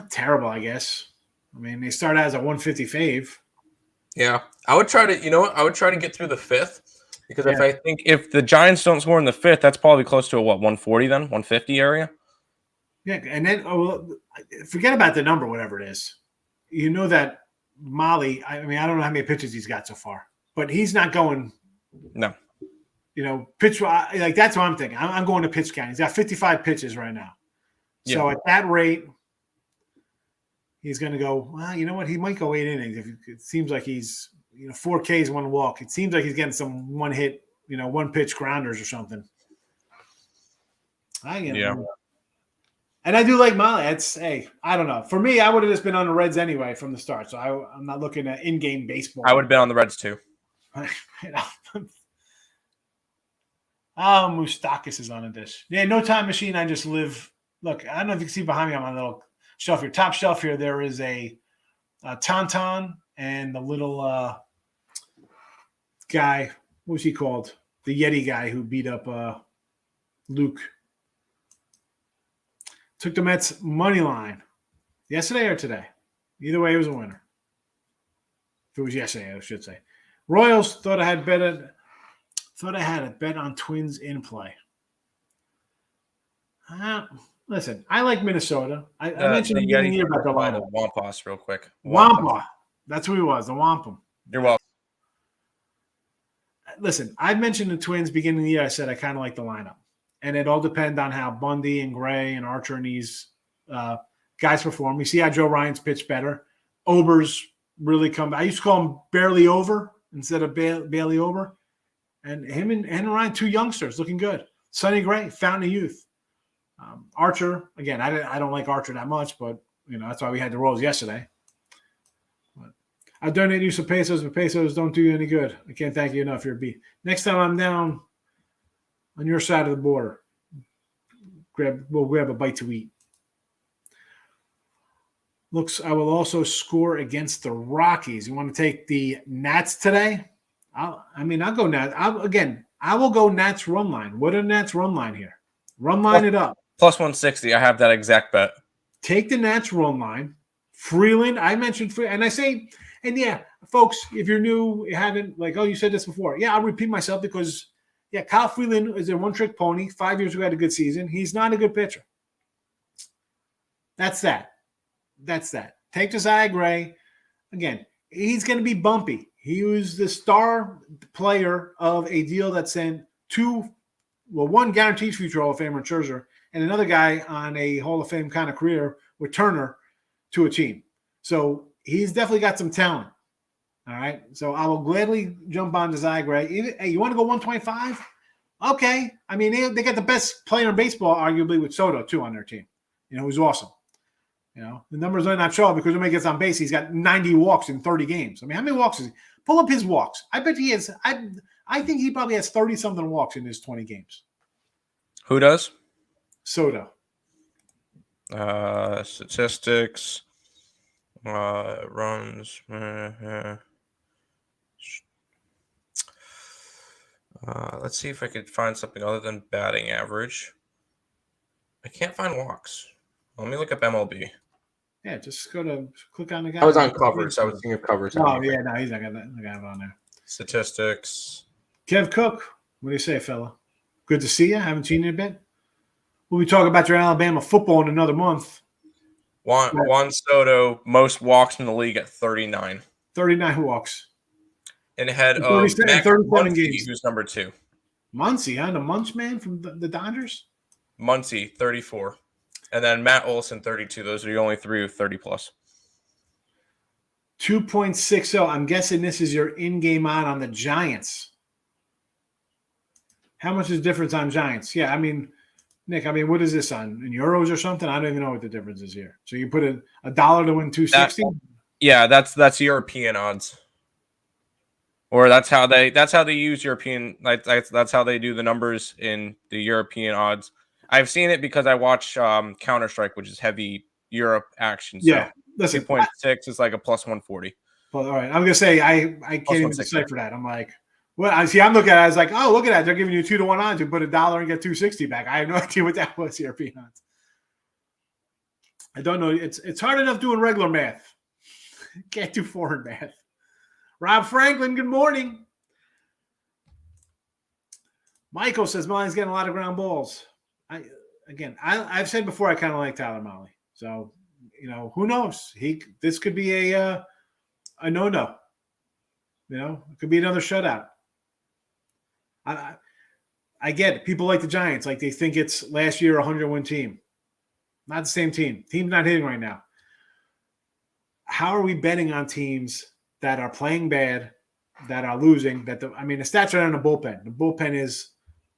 terrible, I guess. I mean, they start out as a 150 fave. Yeah, I would try to. I would try to get through the 5th because if the Giants don't score in the 5th, that's probably close to a 140 then, 150 area. Yeah, and then forget about the number, whatever it is. You know that Molly. I mean, I don't know how many pitches he's got so far, but he's not going. No. Pitch like that's what I'm thinking. I'm going to pitch count. He's got 55 pitches right now. So at that rate, he's going to go. Well, you know what? He might go 8 innings. It seems like he's 4 Ks, 1 walk. It seems like he's getting some 1 hit, 1 pitch grounders or something. And I do like Molly. I don't know. For me, I would have just been on the Reds anyway from the start. So I'm not looking at in-game baseball. I would have been on the Reds too. Moustakis is on a dish. Yeah, no time machine. I just live. Look, I don't know if you can see behind me on my little shelf here. Top shelf here, there is a Tauntaun and the little guy. What was he called? The Yeti guy who beat up Luke. Took the Mets money line yesterday or today. Either way, it was a winner. If it was yesterday, I should say. Royals thought I had a bet on Twins in play. Listen, I like Minnesota. I mentioned the beginning of the year about the lineup. Wampas, real quick. Wampa. That's who he was, the Wampum. You're welcome. Listen, I mentioned the Twins beginning of the year. I said I kind of like the lineup. And it all depends on how Bundy and Gray and Archer and these guys perform. We see how Joe Ryan's pitched better. Ober's really come. I used to call him barely over instead of Bailey over. And him and Ryan, 2 youngsters, looking good. Sonny Gray, fountain of youth. Archer, again, I don't like Archer that much, but that's why we had the Royals yesterday. But I donate you some pesos, but pesos don't do you any good. I can't thank you enough. You're a B. Next time I'm down on your side of the border, we'll grab a bite to eat. Looks, I will also score against the Rockies. You want to take the Nats today? I'll go Nats. I will go Nats run line. What are Nats run line here? Run line it up. Plus 160. I have that exact bet. Take the Nats run line. Freeland, I mentioned Freeland, and I say, and yeah, folks, if you're new, you haven't, like, you said this before. Yeah, I'll repeat myself because, Kyle Freeland is a one-trick pony. 5 years ago, had a good season. He's not a good pitcher. That's that. Take Josiah Gray. Again, he's going to be bumpy. He was the star player of a deal that sent 1 guaranteed future Hall of Famer in Scherzer and another guy on a Hall of Fame kind of career with Turner to a team. So he's definitely got some talent. All right. So I will gladly jump on the Zygrey. Hey, you want to go 125? Okay. I mean, they got the best player in baseball, arguably, with Soto, too, on their team. Who's awesome. The numbers are not showing because when he gets on base, he's got 90 walks in 30 games. I mean, how many walks is he? Pull up his walks. I bet he has. I think he probably has 30-something walks in his 20 games. Who does? Soto. Statistics. Runs. Let's see if I could find something other than batting average. I can't find walks. Let me look up MLB. Yeah, just click on the guy. I was on covers. I was thinking of covers. Oh, yeah, no, he's not going to have it on there. Statistics. Kev Cook, what do you say, fella? Good to see you. Haven't seen you in a bit. We'll be talking about your Alabama football in another month. Juan Soto, most walks in the league at 39. 39 walks. And ahead of 37 games. Who's number 2. Muncy, huh? The Munch man from the Dodgers? Muncy, 34. And then Matt Olson, 32. Those are the only 3 with 30-plus. 2.60. I'm guessing this is your in-game on the Giants. How much is the difference on Giants? Yeah, I mean, Nick, what is this on? In euros or something? I don't even know what the difference is here. So you put a dollar to win 260? Yeah, that's European odds. Or that's how they use European. That's how they do the numbers in the European odds. I've seen it because I watch Counter-Strike, which is heavy Europe action. So yeah, listen, 2.6 is like a plus 140. Well, all right, I'm gonna say I can't even decipher that. I'm like, well, I'm looking at it. I was like, oh, look at that. They're giving you 2-to-1 odds. You put $1 and get 260 back. I have no idea what that was, European odds. I don't know. It's hard enough doing regular math. Can't do foreign math. Rob Franklin, good morning. Michael says Molly's getting a lot of ground balls. I've said before I kind of like Tyler Molly. So, who knows? This could be a no-no. It could be another shutout. I get it. People like the Giants. Like they think it's last year 100-win team. Not the same team. Team's not hitting right now. How are we betting on teams that are playing bad, that are losing? The stats are on the bullpen. The bullpen is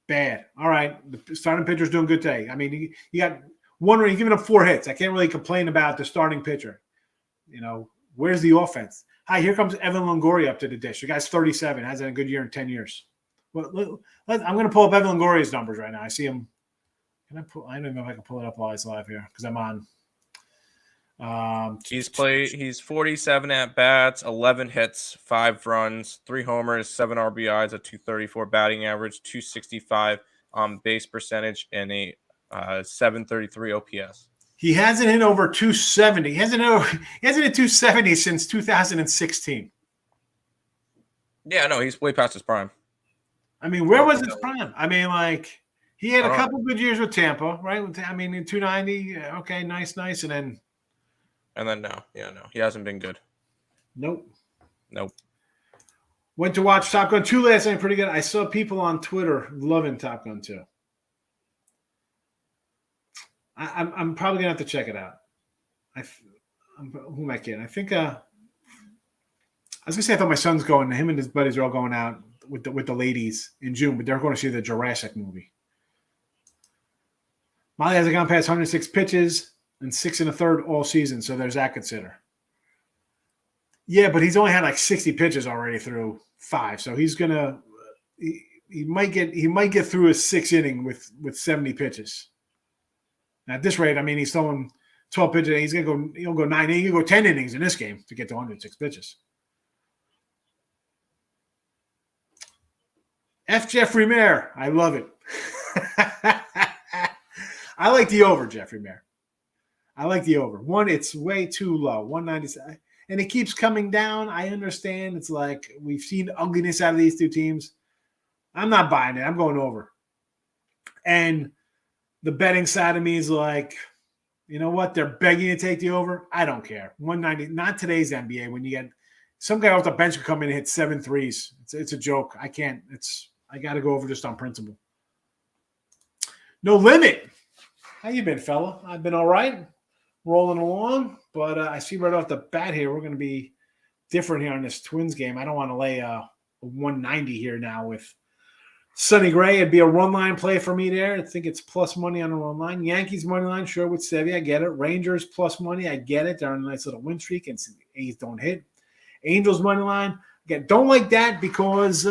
bad. All right, the starting pitcher's doing good today. I mean, you got one run, you're giving up 4 hits. I can't really complain about the starting pitcher. Where's the offense? Hi, here comes Evan Longoria up to the dish. The guy's 37, hasn't had a good year in 10 years. Well, I'm going to pull up Evan Longoria's numbers right now. I see him. I don't even know if I can pull it up while he's live here because I'm on. He's 47 at bats, 11 hits, 5 runs, 3 homers, 7 RBIs, a 234 batting average, 265 base percentage, and a 733 OPS. He hasn't hit over 270. He hasn't hit 270 since 2016. Yeah, no, he's way past his prime. Where was his prime? He had a couple good years with Tampa, right? In 290. Okay, nice. And then no. Yeah, no. He hasn't been good. Nope. Went to watch Top Gun 2 last night. Pretty good. I saw people on Twitter loving Top Gun 2. I'm probably going to have to check it out. Who am I kidding? I think I was going to say I thought my son's going. Him and his buddies are all going out with the ladies in June, but they're going to see the Jurassic movie. Molly hasn't gone past 106 pitches and 6 1/3 all season, so there's that consider. Yeah, but he's only had like 60 pitches already through 5, so he's gonna he might get through a 6th inning with 70 pitches. Now, at this rate, he's throwing 12 pitches. He'll go 9 innings. He'll go 10 innings in this game to get to 106 pitches. F. Jeffrey Mayer. I love it. I like the over, Jeffrey Mayer. I like the over. One, it's way too low, 197. And it keeps coming down. I understand. It's like we've seen ugliness out of these two teams. I'm not buying it. I'm going over. And the betting side of me is like, you know what? They're begging to take the over. I don't care. 190. Not today's NBA when you get some guy off the bench could come in and hit 7 threes. It's a joke. I can't. I got to go over just on principle. No limit. How you been, fella? I've been all right. Rolling along. But I see right off the bat here, we're going to be different here on this Twins game. I don't want to lay a 190 here now with Sonny Gray. It'd be a run line play for me there. I think it's plus money on the run line. Yankees money line, sure, with Sevy. I get it. Rangers plus money. I get it. They're on a nice little win streak, and A's don't hit. Angels money line. Again, don't like that because,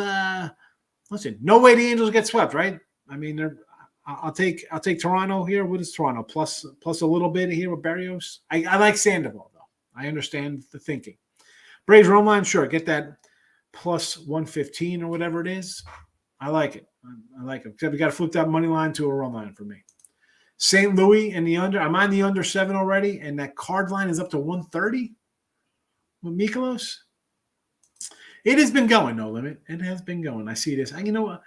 listen, no way the Angels get swept, right? I mean, I'll take Toronto here. What is Toronto? Plus a little bit here with Berrios. I like Sandoval, though. I understand the thinking. Braves run line, sure. Get that plus 115 or whatever it is. I like it. I like it. Except we got to flip that money line to a run line for me. St. Louis and the under. I'm on the under 7 already, and that card line is up to 130 with Mikolas. It has been going, no limit. It has been going. I see this. You know what?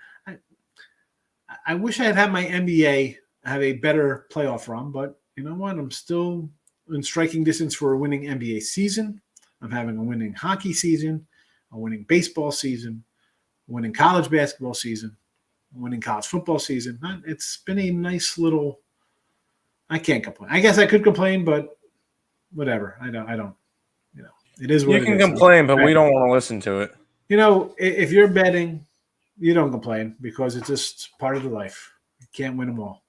I wish I had my NBA have a better playoff run, but you know what? I'm still in striking distance for a winning NBA season. I'm having a winning hockey season, a winning baseball season, winning college basketball season, winning college football season. It's been a nice little – I can't complain. I guess I could complain, but whatever. I don't. You know, it is what it is. You can complain, but we don't want to listen to it. You know, if you're betting, you don't complain because it's just part of the life. You can't win them all.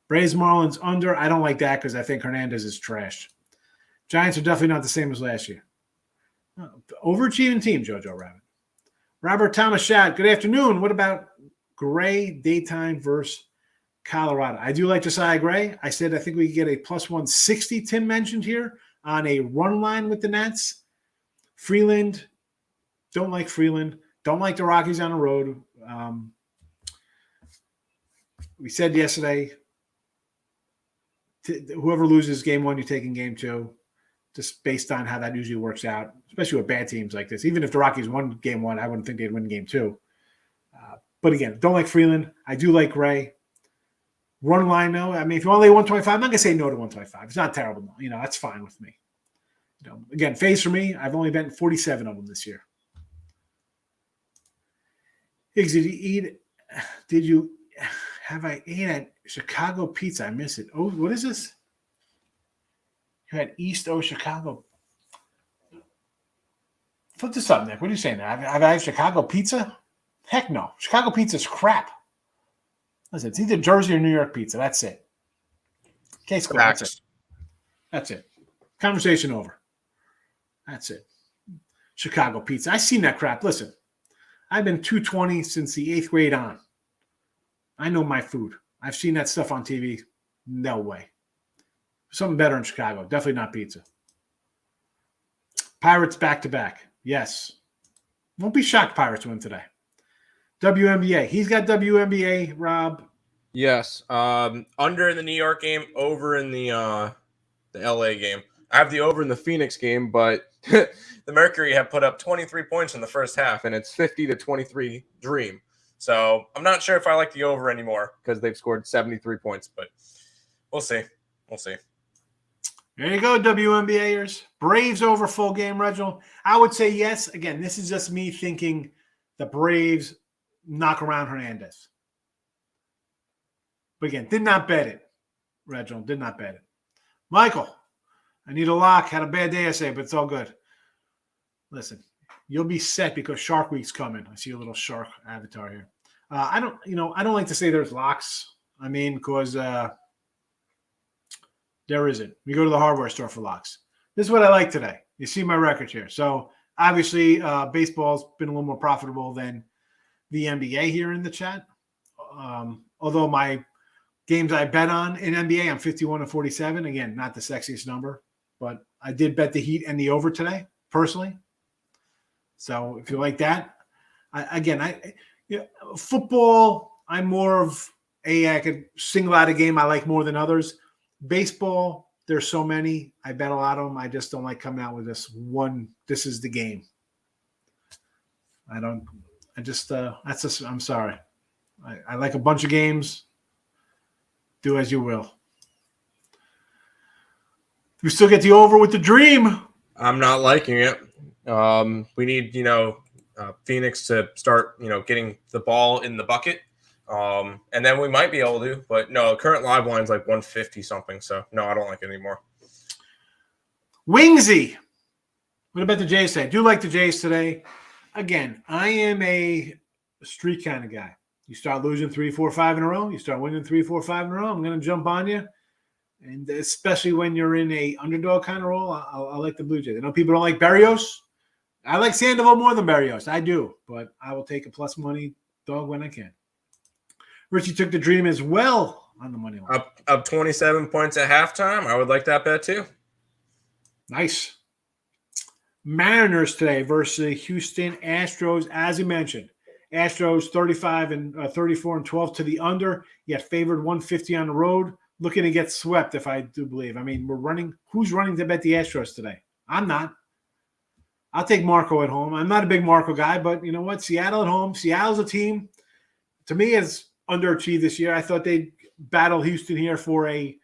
Braves Marlins under. I don't like that because I think Hernandez is trash. Giants are definitely not the same as last year. Overachieving team, Jojo Rabbit. Robert Thomas Shad, good afternoon. What about Gray daytime versus Colorado? I do like Josiah Gray. I said I think we could get a plus 160, Tim mentioned here, on a run line with the Nats. Freeland, don't like Freeland. Don't like the Rockies on the road. We said yesterday, whoever loses game 1, you're taking game 2. Just based on how that usually works out, especially with bad teams like this. Even if the Rockies won game 1, I wouldn't think they'd win game 2. But again, don't like Freeland. I do like Gray. Run line, though. I mean, if you want to lay 125, I'm not going to say no to 125. It's not terrible. You know, that's fine with me. You know, again, phase for me, I've only bet 47 of them this year. Higgs, did you have I ate at Chicago Pizza? I miss it. Oh, what is this? You had East O Chicago. Flip this up, Nick. What are you saying? Have I had Chicago pizza? Heck no. Chicago pizza's crap. Listen, it's either Jersey or New York pizza. That's it. Case closed. That's it. That's it. Conversation over. That's it. Chicago pizza. I've seen that crap. Listen, I've been 220 since the 8th grade on. I know my food. I've seen that stuff on TV. No way. Something better in Chicago. Definitely not pizza. Pirates back-to-back. Yes. Won't be shocked Pirates win today. WNBA. He's got WNBA, Rob. Yes. Under in the New York game, over in the LA game. I have the over in the Phoenix game, but the Mercury have put up 23 points in the first half, and it's 50-23 Dream. So I'm not sure if I like the over anymore because they've scored 73 points, but we'll see. We'll see. There you go, WNBAers. Braves over full game, Reginald. I would say yes. Again, this is just me thinking the Braves knock around Hernandez. But again, did not bet it. Reginald did not bet it. Michael, I need a lock. Had a bad day yesterday, but it's all good. Listen, you'll be set because Shark Week's coming. I see a little shark avatar here. I don't like to say there's locks. I mean, because there isn't. We go to the hardware store for locks. This is what I like today. You see my record here. So obviously, baseball's been a little more profitable than the NBA here in the chat. Although my games I bet on in NBA, I'm 51-47. Again, not the sexiest number, but I did bet the Heat and the over today, personally. So if you like that, football, I'm more of I could single out a game I like more than others. Baseball, there's so many. I bet a lot of them. I just don't like coming out with this one. This is the game. I'm sorry. I like a bunch of games. Do as you will. We still get the over with the Dream. I'm not liking it. We need, Phoenix to start, getting the ball in the bucket. And then we might be able to, but no, current live line's like 150 something. So no, I don't like it anymore. Wingsy. What about the Jays today? I do like the Jays today. Again, I am a streak kind of guy. You start losing 3, 4, 5 in a row. You start winning 3, 4, 5 in a row. I'm going to jump on you. And especially when you're in a underdog kind of role, I like the Blue Jays. I know people don't like Berrios. I like Sandoval more than Berrios. I do. But I will take a plus money dog when I can. Richie took the Dream as well on the money line. Up 27 points at halftime. I would like that bet too. Nice. Mariners today versus Houston Astros, as you mentioned. Astros 34 and 12 to the under, yet favored 150 on the road. Looking to get swept, if I do believe. I mean, who's running to bet the Astros today? I'm not. I'll take Marco at home. I'm not a big Marco guy, but you know what? Seattle at home. Seattle's a team, to me, has underachieved this year. I thought they'd battle Houston here for a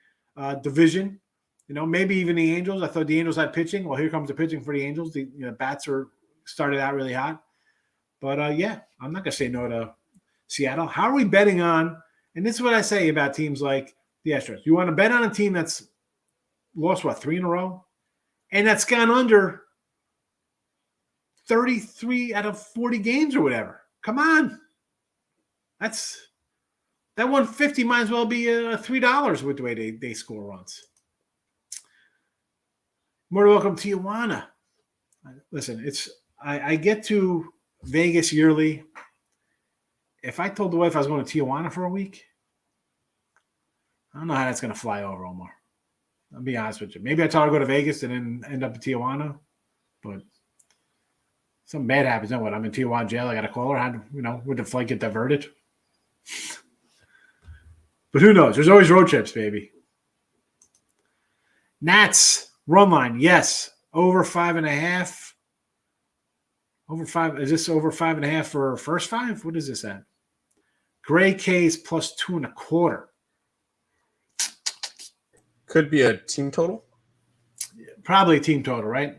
division. You know, maybe even the Angels. I thought the Angels had pitching. Well, here comes the pitching for the Angels. The bats started out really hot. But, yeah, I'm not going to say no to Seattle. How are we betting on – and this is what I say about teams like the Astros. You want to bet on a team that's lost, 3 in a row? And that's gone under 33 out of 40 games or whatever. Come on. That 150 might as well be $3 with the way they score runs. More welcome to Tijuana. Listen, I get to Vegas yearly. If I told the wife I was going to Tijuana for a week, I don't know how that's going to fly over, Omar. I'll be honest with you. Maybe I tell her to go to Vegas and then end up in Tijuana, but something bad happens. Then what? I'm in Tijuana jail. I got to call her. Would the flight get diverted? But who knows? There's always road trips, baby. Nats run line, yes, over 5.5. Over 5. Is this over 5.5 for first 5? What is this at? Gray K's plus 2.25. Could be a team total. Probably a team total, right?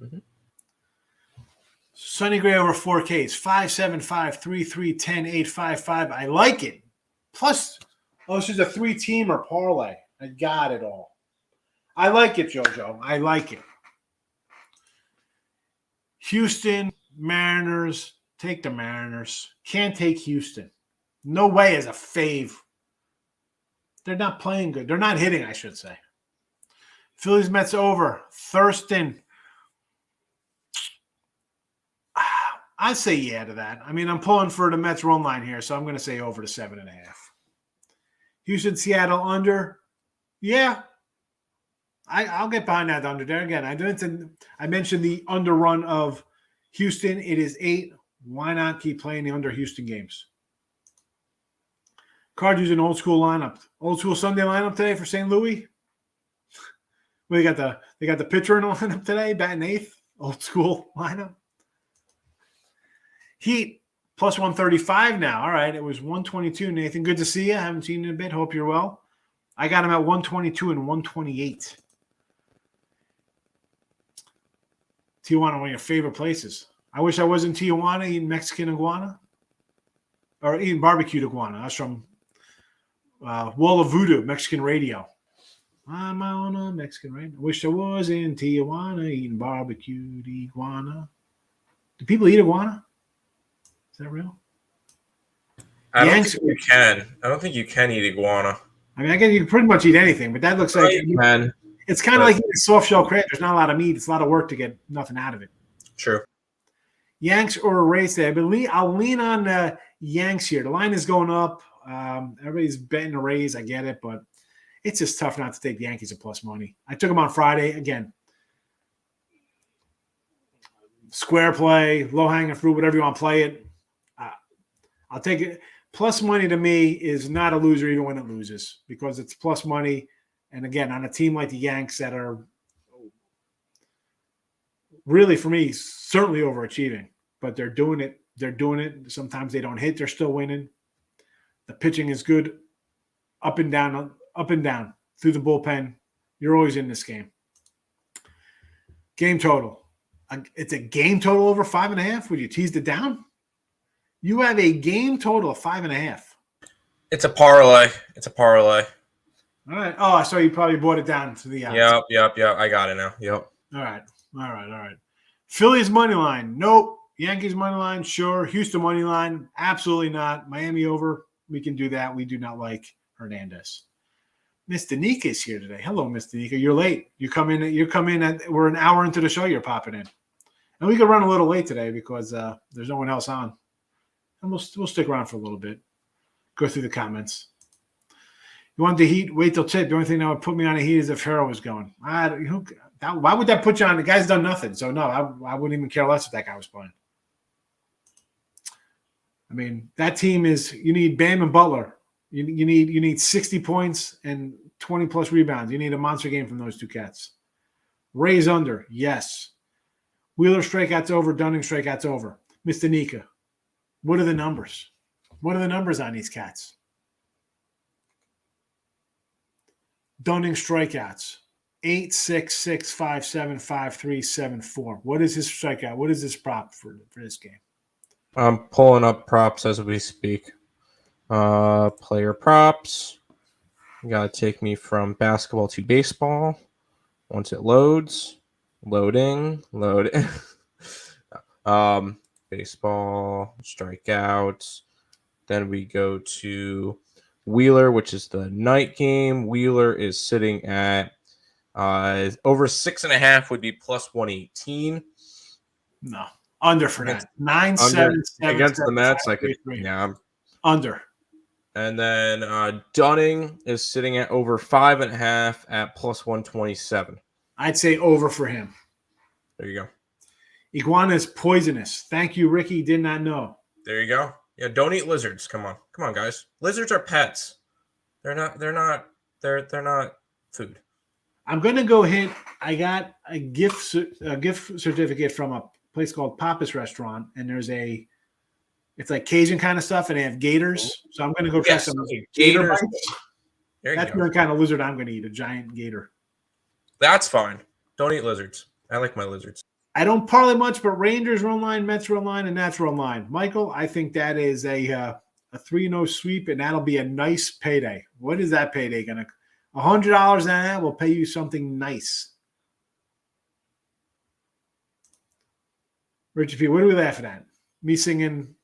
Mm-hmm. Sonny Gray over 4Ks. 5, 7, 5, 3, 3, 10, 8, 5, 5. I like it. Plus, this is a 3-teamer parlay. I got it all. I like it, JoJo. I like it. Houston, Mariners. Take the Mariners. Can't take Houston. No way as a fave. They're not playing good. They're not hitting, I should say. Phillies, Mets over. Thurston. I say yeah to that. I mean, I'm pulling for the Mets run line here, so I'm going to say over to 7.5. Houston, Seattle under. Yeah. I'll get behind that under there. Again, I mentioned the under run of Houston. It is 8. Why not keep playing the under Houston games? Cards using old school lineup. Old school Sunday lineup today for St. Louis. Well, they got the pitcher in the lineup today, batting 8th. Old school lineup. Heat plus 135 now. All right, it was 122. Nathan, good to see you. I haven't seen you in a bit. Hope you're well. I got him at 122 and 128. Tijuana, one of your favorite places. I wish I was in Tijuana eating Mexican iguana or eating barbecued iguana. That's from Wall of Voodoo, Mexican radio. I'm on a Mexican radio. I wish I was in Tijuana eating barbecued iguana. Do people eat iguana? Is that real? I don't think you can eat iguana. I mean, I guess you can pretty much eat anything, but that looks like it's kind of like eating soft shell crab. There's not a lot of meat. It's a lot of work to get nothing out of it. True. Yanks or a race there, but I'll lean on the Yanks here. The line is going up. Everybody's betting the Rays. I get it, but it's just tough not to take the Yankees at plus money. I took them on Friday. Again, square play, low-hanging fruit, whatever you want to play it. I'll take it. Plus money to me is not a loser even when it loses because it's plus money. And again, on a team like the Yanks that are really, for me, certainly overachieving, but they're doing it. They're doing it. Sometimes they don't hit. They're still winning. The pitching is good up and down through the bullpen. You're always in this game. Game total. It's a game total over 5.5. Would you tease it down? You have a game total of 5.5. It's a parlay. All right. Oh, so you probably brought it down to the Yep. I got it now. Yep. All right. Phillies money line. Nope. Yankees money line. Sure. Houston money line. Absolutely not. Miami over. We can do that. We do not like Hernandez. Miss Danica is here today. Hello, Miss Danica. You're late. You come in. We're an hour into the show. You're popping in, and we could run a little late today because there's no one else on, and we'll stick around for a little bit. Go through the comments. You want the heat? Wait till tip. The only thing that would put me on the heat is if Harrell was going. Why would that put you on? The guy's done nothing. So, no, I wouldn't even care less if that guy was playing. I mean, that team is – you need Bam and Butler. You need 60 points and 20-plus rebounds. You need a monster game from those two cats. Rays under, yes. Wheeler strikeouts over. Dunning strikeouts over. Mr. Nika, what are the numbers? What are the numbers on these cats? Dunning strikeouts, 8, 6, 6, 5, 7, 5, 3, 7, 4. What is his strikeout? What is this prop for this game? I'm pulling up props as we speak. Player props. You got to take me from basketball to baseball. Once it loads. Loading. Baseball, strikeouts. Then we go to Wheeler, which is the night game. Wheeler is sitting at over 6.5 would be plus 118. No, under for that. 9, 7, 7 against 7, the Mets. 5, I could, 3. yeah, under. And then Dunning is sitting at over 5.5 at plus 127. I'd say over for him. There you go. Iguana is poisonous. Thank you, Ricky. Did not know. There you go. Yeah, don't eat lizards. Come on, guys. Lizards are pets. They're not food. I'm gonna go hit. I got a gift certificate from a place called Papa's Restaurant, and it's like Cajun kind of stuff, and they have gators. So I'm gonna go try some gator bites. That's the kind of lizard I'm gonna eat, a giant gator. That's fine. Don't eat lizards. I like my lizards. I don't parlay much, but Rangers run line, Mets run line, and Nats run line. Michael, I think that is a 3-0 sweep, and that'll be a nice payday. What is that payday going to – $100 on that will pay you something nice. Richard P., what are we laughing at? Me singing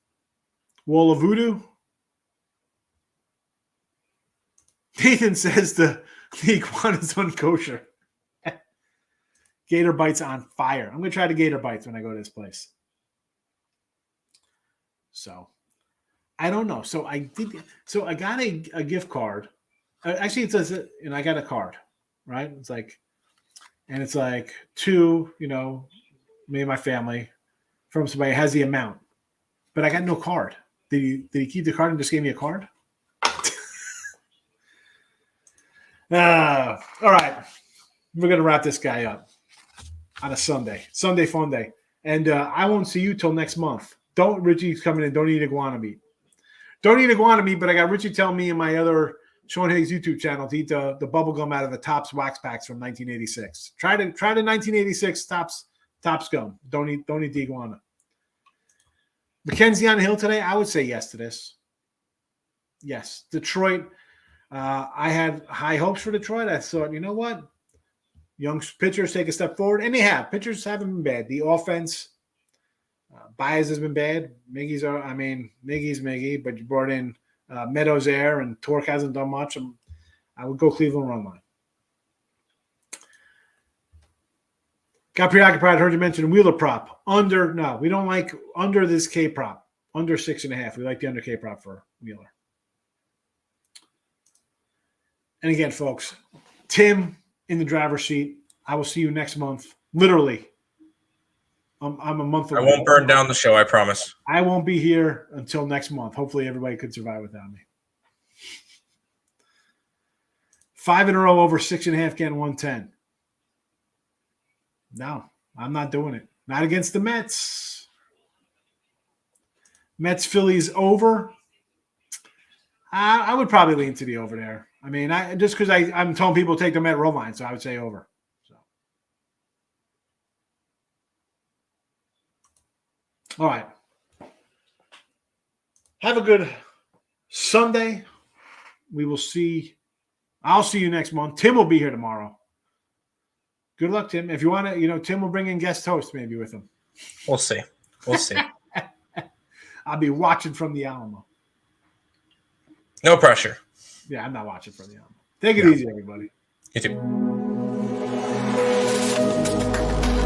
Wall of Voodoo? Nathan says the iguana's unkosher. Gator bites on fire. I'm going to try the gator bites when I go to this place. So, I don't know. So I got a gift card. Actually, it says, and I got a card, right? It's like to, me and my family from somebody has the amount, but I got no card. Did he keep the card and just gave me a card? All right. We're going to wrap this guy up. On a Sunday fun day. And I won't see you till next month. Richie's coming in. Don't eat iguana meat. Don't eat iguana meat, but I got Richie telling me in my other Sean Higgs YouTube channel to eat the bubble gum out of the Topps wax packs from 1986. Try the 1986 Topps gum. Don't eat the iguana. Mackenzie on the hill today, I would say yes to this. Yes. Detroit, I had high hopes for Detroit. I thought, you know what? Young pitchers take a step forward, and they have. Pitchers haven't been bad. The offense, Baez has been bad. Miggy's Miggy, but you brought in Meadows there, and Torque hasn't done much. I would go Cleveland run line. Got preoccupied. Heard you mention Wheeler prop. Under, no, we don't like under this K prop. Under 6.5. We like the under K prop for Wheeler. And again, folks, Tim in the driver's seat. I will see you next month. Literally. I'm a month away. I won't burn down the show, I promise. I won't be here until next month. Hopefully everybody could survive without me. 5 in a row over 6.5 getting 110. No, I'm not doing it. Not against the Mets. Mets Phillies over. I would probably lean to the over there. I mean, just because I'm telling people to take the Met roll line, so I would say over. So, all right. Have a good Sunday. We will see. I'll see you next month. Tim will be here tomorrow. Good luck, Tim. If you want to, Tim will bring in guest hosts maybe with him. We'll see. We'll see. I'll be watching from the Alamo. No pressure. Yeah, I'm not watching from the Alamo. Take it easy, everybody. You too.